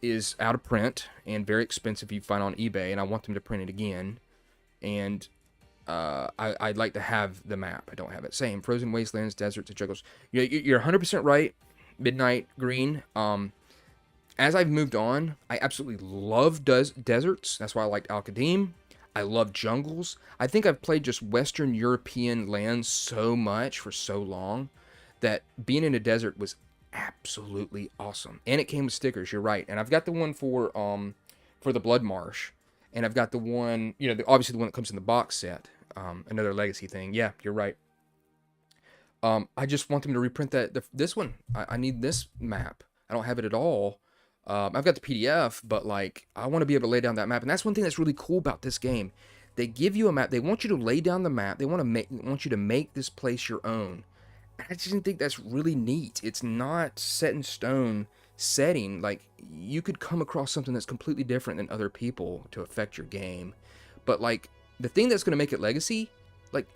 is out of print and very expensive you find on eBay, and I want them to print it again. And I'd like to have the map. I don't have it. Same, frozen wastelands, deserts, and jungles. You're 100% right. Midnight Green. As I've moved on, I absolutely love deserts. That's why I liked Al-Qadim. I love jungles. I think I've played just Western European lands so much for so long that being in a desert was absolutely awesome. And it came with stickers, you're right. And I've got the one for the Blood Marsh. And I've got the one, obviously the one that comes in the box set. Another legacy thing. Yeah, you're right. I just want them to reprint this one. I need this map. I don't have it at all. I've got the PDF, but like I want to be able to lay down that map, and that's one thing that's really cool about this game. They give you a map. They want you to lay down the map. They want you to make this place your own. And I just think that's really neat. It's not set in stone setting. Like you could come across something that's completely different than other people to affect your game. But like the thing that's going to make it legacy, like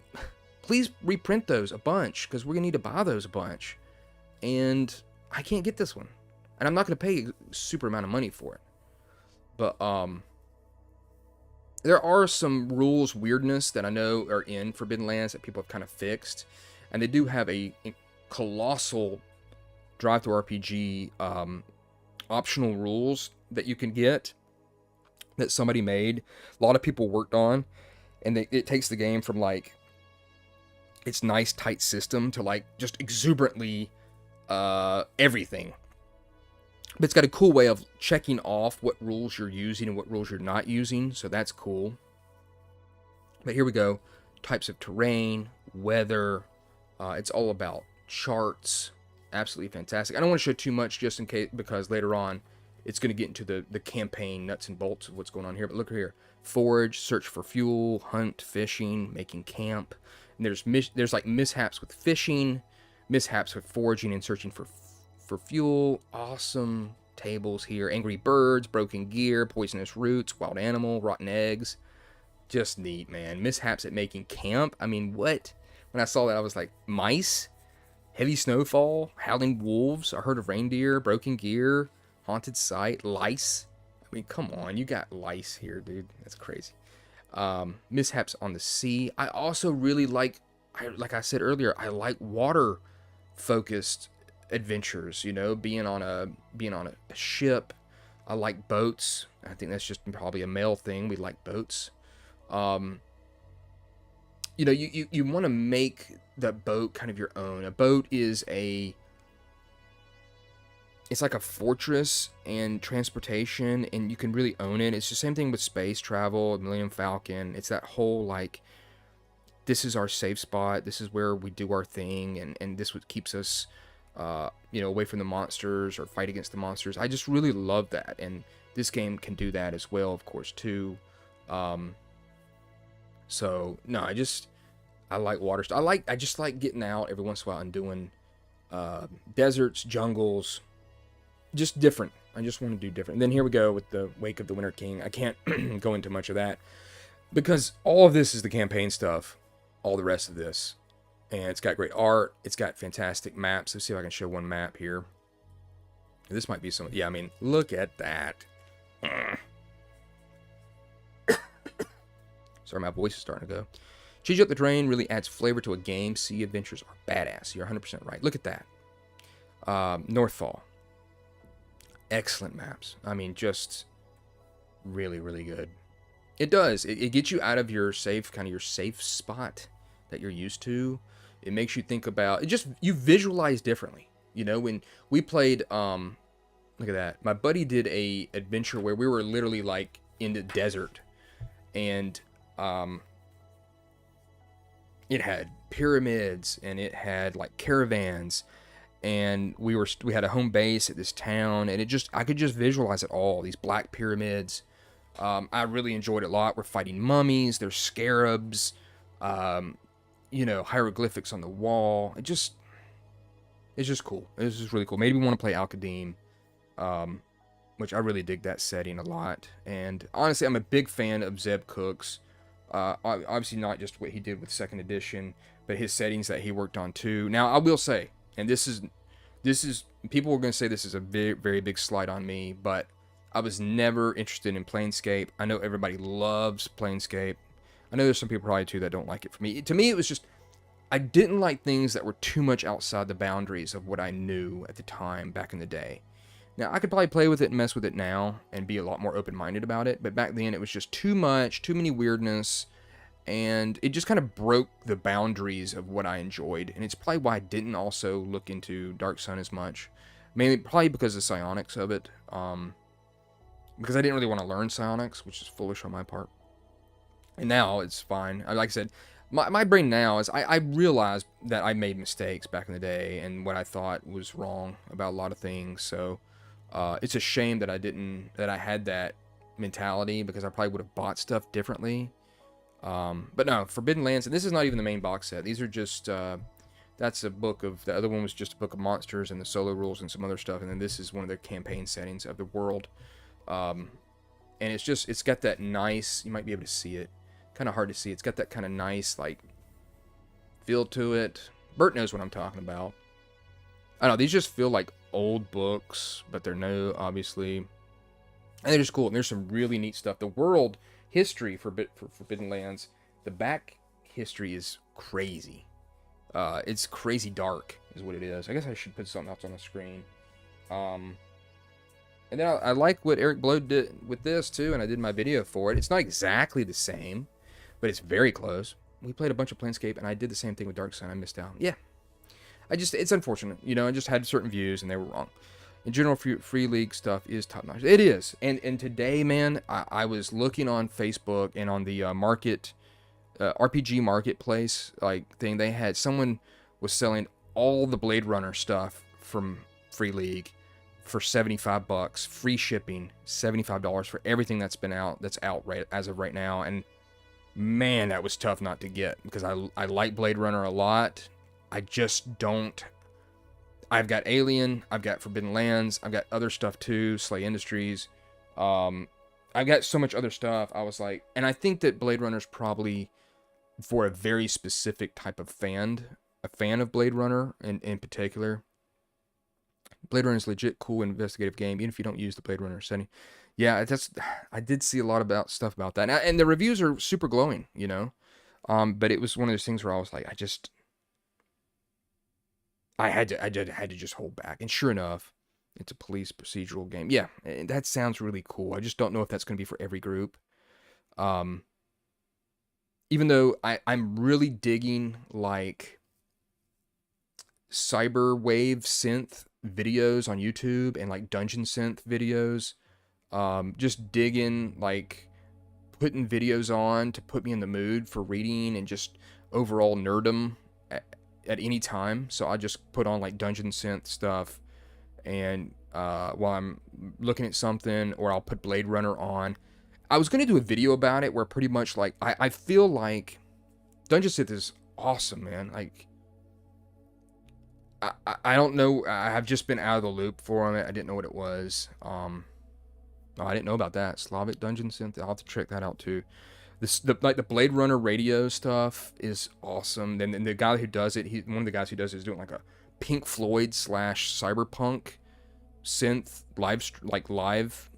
please reprint those a bunch because we're going to need to buy those a bunch. And I can't get this one. And I'm not going to pay a super amount of money for it. But there are some rules weirdness that I know are in Forbidden Lands that people have kind of fixed. And they do have a colossal drive-through RPG optional rules that you can get that somebody made. A lot of people worked on. And it takes the game from like its nice tight system to like just exuberantly everything. But it's got a cool way of checking off what rules you're using and what rules you're not using, so that's cool. But here we go. Types of terrain, weather. It's all about charts. Absolutely fantastic. I don't want to show too much just in case, because later on it's going to get into the campaign nuts and bolts of what's going on here. But look here. Forage, search for fuel, hunt, fishing, making camp. And there's like mishaps with fishing, mishaps with foraging and searching for fuel. Awesome tables here. Angry birds, broken gear, poisonous roots, wild animal, rotten eggs. Just neat, man. Mishaps at making camp. I mean, what? When I saw that, I was like, mice? Heavy snowfall? Howling wolves? A herd of reindeer? Broken gear? Haunted site? Lice? I mean, come on. You got lice here, dude. That's crazy. Mishaps on the sea. I also really like I said earlier, I like water-focused adventures, being on a ship. I like boats. I think that's just probably a male thing. We like boats. You want to make the boat kind of your own. A boat is it's like a fortress and transportation, and you can really own it. It's the same thing with space travel, Millennium Falcon. It's that whole like, this is our safe spot. This is where we do our thing, and this what keeps us away from the monsters or fight against the monsters. I just really love that, and this game can do that as well, of course, too. So no, I like water stuff. I just like getting out every once in a while and doing deserts, jungles, just different. I just want to do different. And then here we go with the Wake of the Winter King. I can't go into much of that because all of this is the campaign stuff. All the rest of this. And it's got great art. It's got fantastic maps. Let's see if I can show one map here. This might be some... Yeah, I mean, look at that. Sorry, my voice is starting to go. Change up the terrain really adds flavor to a game. Sea adventures are badass. You're 100% right. Look at that. Northfall. Excellent maps. I mean, just really, really good. It does. It gets you out of your safe spot that you're used to. It makes you think about it. Just you visualize differently. When we played, look at that. My buddy did a adventure where we were literally like in the desert, and it had pyramids and it had like caravans, and we had a home base at this town, and I could just visualize it all. These black pyramids. I really enjoyed it a lot. We're fighting mummies. There's scarabs. Hieroglyphics on the wall. It's just cool. It's just really cool. Maybe we want to play Al-Qadim, which I really dig that setting a lot. And honestly, I'm a big fan of Zeb Cook's. Obviously not just what he did with 2nd edition, but his settings that he worked on too. Now, I will say, and this is people were going to say this is a very, very big slight on me, but I was never interested in Planescape. I know everybody loves Planescape. I know there's some people probably too that don't like it. For me, to me, it was just, I didn't like things that were too much outside the boundaries of what I knew at the time back in the day. Now, I could probably play with it and mess with it now and be a lot more open-minded about it, but back then it was just too much, too many weirdness, and it just kind of broke the boundaries of what I enjoyed, and it's probably why I didn't also look into Dark Sun as much. Mainly, probably because of the psionics of it, because I didn't really want to learn psionics, which is foolish on my part. And now it's fine. Like I said, my brain now is, I realized that I made mistakes back in the day and what I thought was wrong about a lot of things. So it's a shame that I had that mentality, because I probably would have bought stuff differently. But no, Forbidden Lands, and this is not even the main box set. These are just, that's a book of, the other one was just a book of monsters and the solo rules and some other stuff. And then this is one of the campaign settings of the world. And it's got that nice, you might be able to see it. Kind of hard to see. It's got that kind of nice, like, feel to it. Bert knows what I'm talking about. I don't know, these just feel like old books, but they're new, obviously. And they're just cool. And there's some really neat stuff. The world history for Forbidden Lands, the back history is crazy. It's crazy dark, is what it is. I guess I should put something else on the screen. And then I like what Eric Blow did with this, too, and I did my video for it. It's not exactly the same, but it's very close. We played a bunch of Planescape, and I did the same thing with Dark Sun. I missed out. Yeah. It's unfortunate. You know, I just had certain views, and they were wrong. In general, free league stuff is top-notch. It is. And today, man, I was looking on Facebook and on the RPG marketplace thing. They had, someone was selling all the Blade Runner stuff from Free League for $75, free shipping, $75 for everything that's out right as of right now. And man, that was tough not to get, because I like Blade Runner a lot. I just don't. I've got Alien, I've got Forbidden Lands, I've got other stuff too, Slay Industries. I've got so much other stuff. I was like, and I think that Blade Runner's probably for a very specific type of fan, a fan of Blade Runner in particular. Blade Runner is legit cool investigative game, even if you don't use the Blade Runner setting. Yeah, I did see a lot about stuff about that, and the reviews are super glowing, you know. But it was one of those things where I was like, I had to just hold back. And sure enough, it's a police procedural game. Yeah, that sounds really cool. I just don't know if that's going to be for every group. Even though I'm really digging like cyberwave synth videos on YouTube and like dungeon synth videos. Just digging, like putting videos on to put me in the mood for reading and just overall nerdom at any time. So I just put on like dungeon synth stuff, and while I'm looking at something, or I'll put Blade Runner on. I was going to do a video about it where pretty much like I feel like dungeon synth is awesome, man. Like I don't know. I have just been out of the loop for it. I didn't know what it was. Oh, I didn't know about that. Slavic Dungeon Synth. I'll have to check that out too. Like the Blade Runner radio stuff is awesome. Then the guy who does it, one of the guys who does it is doing like a Pink Floyd / cyberpunk synth live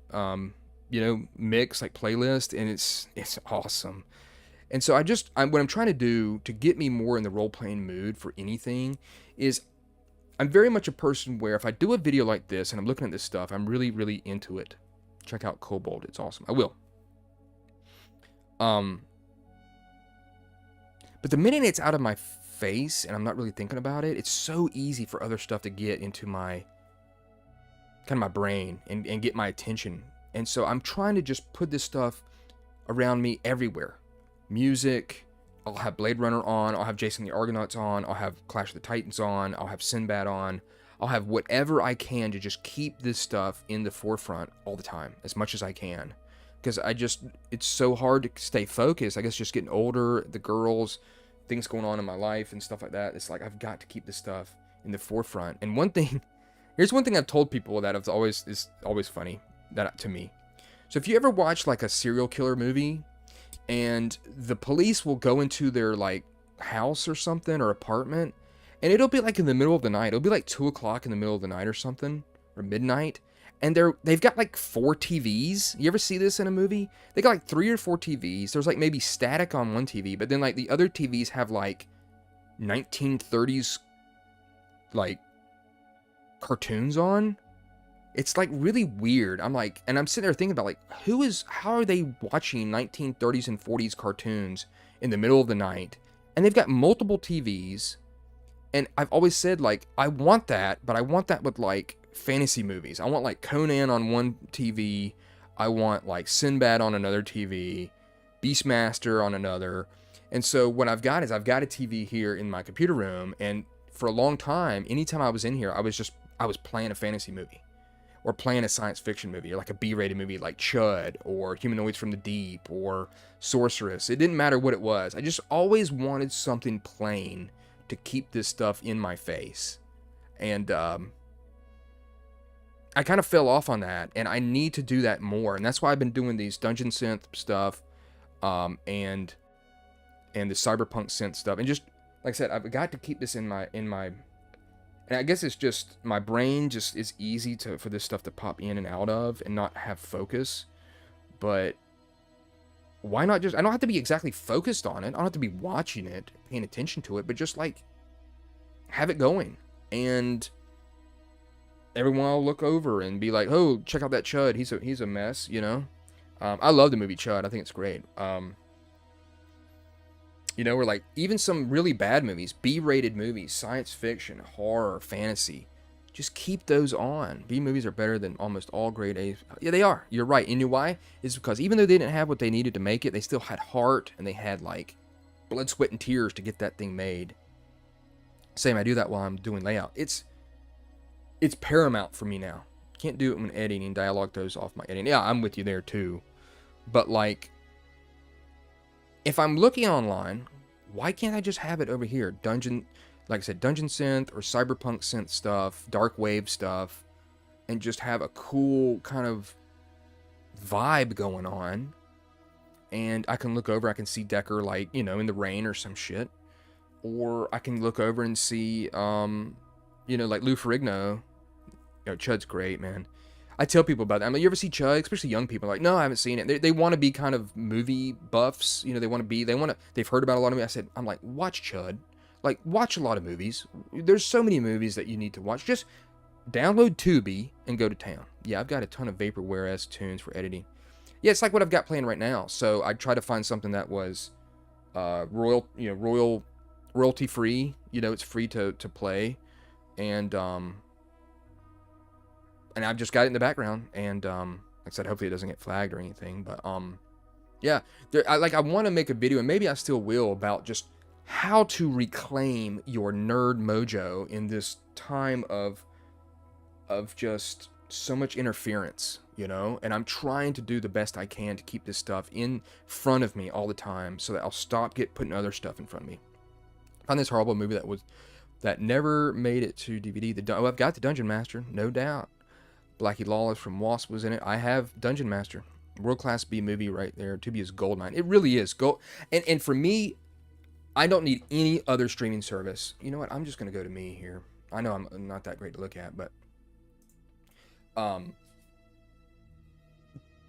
mix, like playlist, and it's awesome. And so what I'm trying to do to get me more in the role-playing mood for anything is, I'm very much a person where if I do a video like this and I'm looking at this stuff, I'm really, really into it. Check out Kobold. It's awesome. I will. But the minute it's out of my face and I'm not really thinking about it, it's so easy for other stuff to get into my brain and get my attention. And so I'm trying to just put this stuff around me everywhere. Music. I'll have Blade Runner on, I'll have Jason the Argonauts on, I'll have Clash of the Titans on, I'll have Sinbad on, I'll have whatever I can to just keep this stuff in the forefront all the time, as much as I can. Because it's so hard to stay focused. I guess just getting older, the girls, things going on in my life and stuff like that. It's like, I've got to keep this stuff in the forefront. And here's one thing I've told people that is always funny, that to me. So if you ever watch like a serial killer movie, and the police will go into their like house or something, or apartment, and it'll be like in the middle of the night. It'll be like 2 o'clock in the middle of the night or something, or midnight. And they've got like 4 TVs. You ever see this in a movie? They got like 3 or 4 TVs. There's like maybe static on one TV, but then like the other TVs have like 1930s like cartoons on. It's like really weird. I'm like, and I'm sitting there thinking about like, how are they watching 1930s and 40s cartoons in the middle of the night? And they've got multiple TVs. And I've always said, like, I want that, but I want that with like fantasy movies. I want like Conan on one TV. I want like Sinbad on another TV, Beastmaster on another. And so what I've got is I've got a TV here in my computer room. And for a long time, anytime I was in here, I was playing a fantasy movie or playing a science fiction movie or like a B-rated movie like Chud or Humanoids from the Deep or Sorceress. It didn't matter what it was. I just always wanted something plain to keep this stuff in my face. And I kind of fell off on that, and I need to do that more. And that's why I've been doing these Dungeon Synth stuff and the Cyberpunk Synth stuff. And just, like I said, I've got to keep this in my and I guess it's just my brain just is easy for this stuff to pop in and out of and not have focus. But why not just, I don't have to be exactly focused on it. I don't have to be watching it, paying attention to it, but just like have it going. And everyone will look over and be like, oh, check out that Chud. He's a mess, you know? I love the movie Chud. I think it's great. You know, we're like, even some really bad movies, B-rated movies, science fiction, horror, fantasy, just keep those on. B movies are better than almost all grade A. Yeah, they are. You're right. And you know why? It's because even though they didn't have what they needed to make it, they still had heart and they had like blood, sweat, and tears to get that thing made. Same, I do that while I'm doing layout. It's paramount for me now. Can't do it when editing. Dialogue those off my editing. Yeah, I'm with you there too. But like, if I'm looking online, why can't I just have it over here? Like I said, Dungeon Synth or Cyberpunk Synth stuff, Dark Wave stuff, and just have a cool kind of vibe going on. And I can look over, I can see Decker like, you know, in the rain or some shit. Or I can look over and see, you know, like Lou Ferrigno. You know, Chud's great, man. I tell people about that. I mean, you ever see Chud? Especially young people, like, no, I haven't seen it. They want to be kind of movie buffs. You know, they've heard about a lot of movies. I'm like, watch Chud. Like, watch a lot of movies. There's so many movies that you need to watch. Just download Tubi and go to town. Yeah, I've got a ton of Vaporware-S tunes for editing. Yeah, it's like what I've got playing right now. So I try to find something that was royalty free. You know, it's free to play. And I've just got it in the background, and like I said, hopefully it doesn't get flagged or anything. But yeah, I want to make a video, and maybe I still will, about just how to reclaim your nerd mojo in this time of just so much interference, you know. And I'm trying to do the best I can to keep this stuff in front of me all the time, so that I'll stop putting other stuff in front of me. I found this horrible movie that never made it to DVD. I've got the Dungeon Master, no doubt. Blackie Lawless from Wasp was in it. I have Dungeon Master. World-class B movie right there. Tubi is goldmine. It really is. And for me, I don't need any other streaming service. You know what? I'm just going to go to me here. I know I'm not that great to look at, but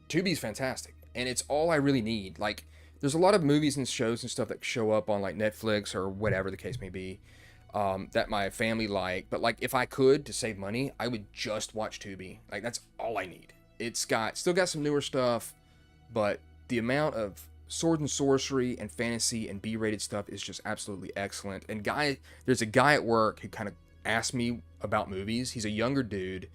Tubi's fantastic. And it's all I really need. Like, there's a lot of movies and shows and stuff that show up on like Netflix or whatever the case may be. That my family like, but like if I could to save money, I would just watch Tubi. Like that's all I need. It's still got some newer stuff, but the amount of sword and sorcery and fantasy and B-rated stuff is just absolutely excellent. And there's a guy at work who kind of asked me about movies. He's a younger dude,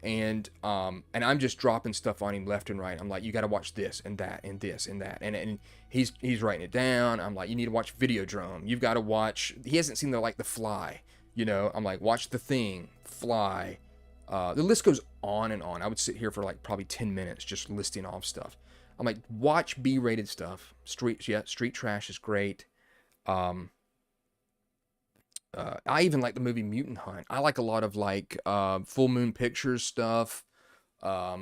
and I'm just dropping stuff on him left and right. I'm like, you got to watch this and that and this and that, and he's writing it down. I'm like, you need to watch Videodrome. You've got to watch. He hasn't seen The Fly, you know. I'm like, watch The Thing, Fly. The list goes on and on. I would sit here for like probably 10 minutes just listing off stuff. I'm like, watch B-rated stuff. Street Trash is great. I even like the movie Mutant Hunt. I like a lot of like Full Moon Pictures stuff. I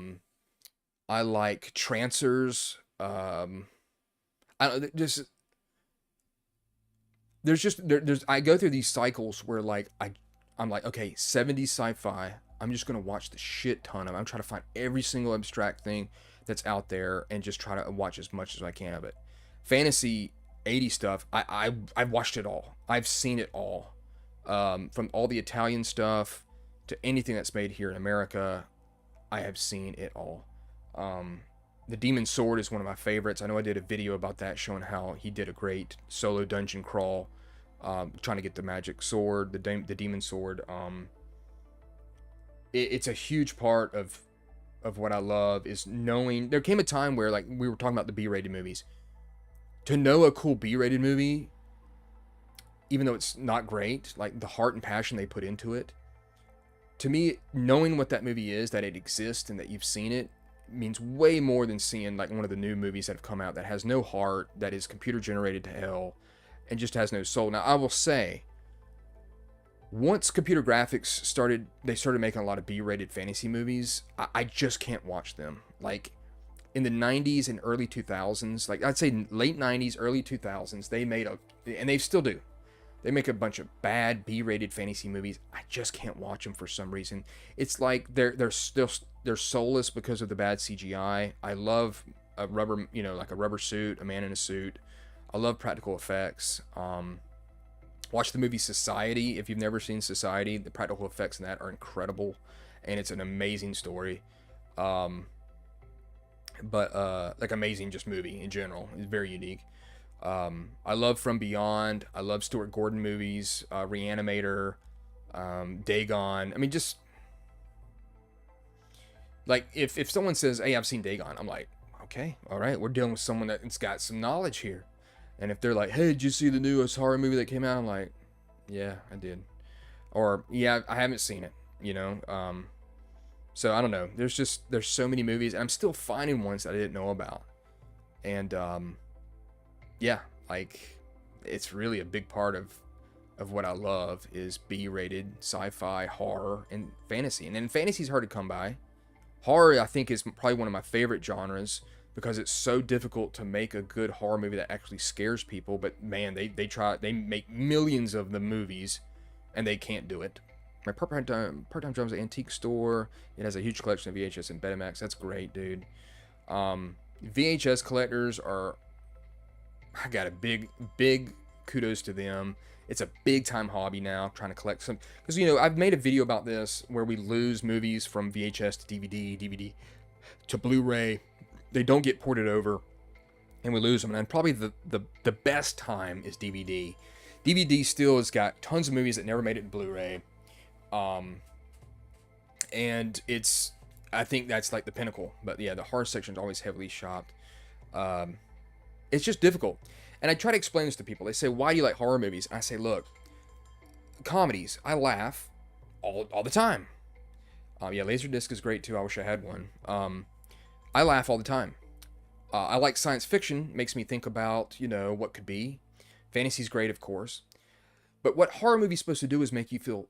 like Trancers. I go through these cycles where like I'm like, okay, 70s sci-fi. I'm just gonna watch the shit ton of it. I'm trying to find every single abstract thing that's out there and just try to watch as much as I can of it. Fantasy 80s stuff. I've watched it all. I've seen it all. From all the Italian stuff to anything that's made here in America. I have seen it all. The Demon Sword is one of my favorites. I know I did a video about that showing how he did a great solo dungeon crawl, trying to get the magic sword, the Demon Sword. It's a huge part of what I love is knowing. There came a time where, like, we were talking about the B-rated movies. To know a cool B-rated movie, even though it's not great, like the heart and passion they put into it, to me, knowing what that movie is, that it exists and that you've seen it, means way more than seeing like one of the new movies that have come out that has no heart, that is computer generated to hell, and just has no soul. Now, I will say, once computer graphics started making a lot of B-rated fantasy movies, I just can't watch them. Like, in the 90s and early 2000s, like I'd say late 90s, early 2000s, they made and they still do. They make a bunch of bad B-rated fantasy movies. I just can't watch them for some reason. It's like they're soulless because of the bad CGI. I love a rubber, like a rubber suit, a man in a suit. I love practical effects. Watch the movie Society. If you've never seen Society, the practical effects in that are incredible, and it's an amazing story. Like amazing just movie in general. It's very unique. I love From Beyond. I love Stuart Gordon movies, Reanimator, Dagon. I mean, just like if someone says, "Hey, I've seen Dagon," I'm like, okay, all right, we're dealing with someone that's got some knowledge here. And if they're like, "Hey, did you see the newest horror movie that came out?" I'm like, "Yeah, I did," or "Yeah, I haven't seen it." So I don't know. There's so many movies, and I'm still finding ones that I didn't know about, and yeah, like it's really a big part of what I love is B-rated sci-fi, horror, and fantasy. And then fantasy's hard to come by. Horror, I think, is probably one of my favorite genres because it's so difficult to make a good horror movie that actually scares people. But man, they make millions of the movies, and they can't do it. My part-time job is an antique store. It has a huge collection of VHS and Betamax. That's great, dude. VHS collectors are... I got a big kudos to them. It's a big time hobby now, trying to collect some, because I've made a video about this where we lose movies from VHS to DVD to Blu-ray. They don't get ported over, and we lose them. And probably the best time is DVD. DVD still has got tons of movies that never made it in Blu-ray, and I think that's like the pinnacle. But yeah, the horror section is always heavily shopped. It's just difficult. And I try to explain this to people. They say, "Why do you like horror movies?" And I say, look, comedies, I laugh all the time. Yeah, Laserdisc is great too. I wish I had one. I laugh all the time. I like science fiction. Makes me think about, what could be. Fantasy's great, of course. But what horror movies supposed to do is make you feel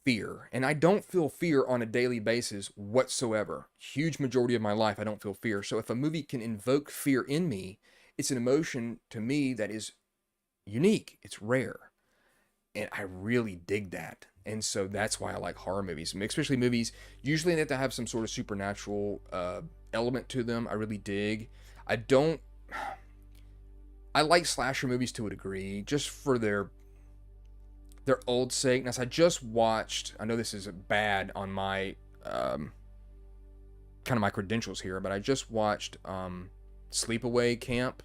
fear. And I don't feel fear on a daily basis whatsoever. Huge majority of my life, I don't feel fear. So if a movie can invoke fear in me, it's an emotion to me that is unique. It's rare. And I really dig that. And so that's why I like horror movies, especially movies usually that have some sort of supernatural element to them. I really dig. I like slasher movies to a degree, just for their old sake. Now, so I just watched, I know this is bad on my kind of my credentials here, but I just watched Sleepaway Camp.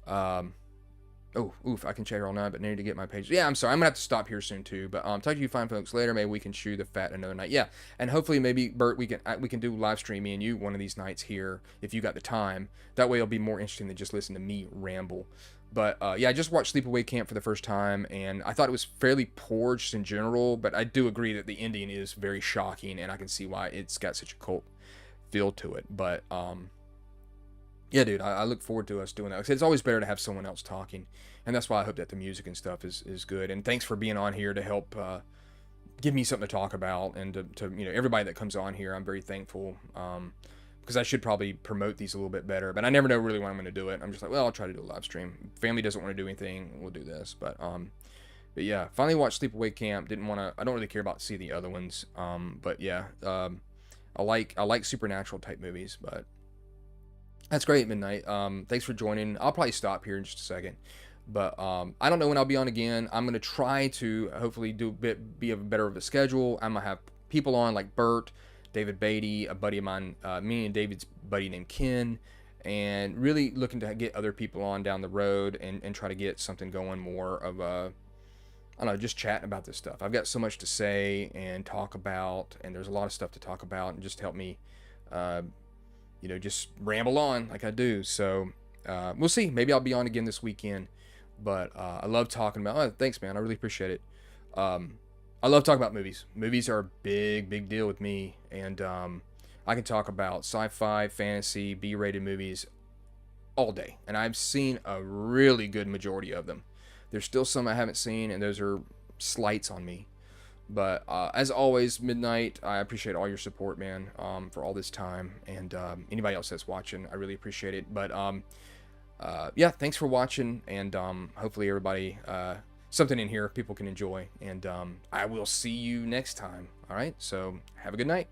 I can chat here all night, but need to get my page. Yeah, I'm sorry. I'm gonna have to stop here soon too. But talk to you fine folks later. Maybe we can chew the fat another night. Yeah, and hopefully maybe Bert, we can do live stream, me and you, one of these nights here if you got the time. That way it'll be more interesting than just listen to me ramble. But yeah, I just watched Sleepaway Camp for the first time, and I thought it was fairly poor just in general. But I do agree that the ending is very shocking, and I can see why it's got such a cult feel to it. But yeah, dude, I look forward to us doing that. It's always better to have someone else talking, and that's why I hope that the music and stuff is good. And thanks for being on here to help give me something to talk about, and to everybody that comes on here. I'm very thankful, because I should probably promote these a little bit better, but I never know really when I'm going to do it. I'm just like, well, I'll try to do a live stream. Family doesn't want to do anything, we'll do this. But yeah, finally watched Sleepaway Camp. I don't really care about see the other ones. But yeah, I like supernatural type movies, but that's great, Midnight. Thanks for joining. I'll probably stop here in just a second, but I don't know when I'll be on again. I'm gonna try to hopefully be a better of a schedule. I'm gonna have people on like Bert, David Beatty, a buddy of mine, me and David's buddy named Ken, and really looking to get other people on down the road and try to get something going more of a, I don't know, just chatting about this stuff. I've got so much to say and talk about, and there's a lot of stuff to talk about, and just help me, just ramble on like I do. So we'll see. Maybe I'll be on again this weekend. But I love talking about. Oh, thanks, man. I really appreciate it. I love talking about movies. Movies are a big, big deal with me, and I can talk about sci-fi, fantasy, B-rated movies all day, and I've seen a really good majority of them. There's still some I haven't seen, and those are slights on me. But as always, Midnight, I appreciate all your support, man, for all this time, and anybody else that's watching, I really appreciate it. But yeah, thanks for watching, and hopefully everybody, something in here people can enjoy, and I will see you next time. All right, so have a good night.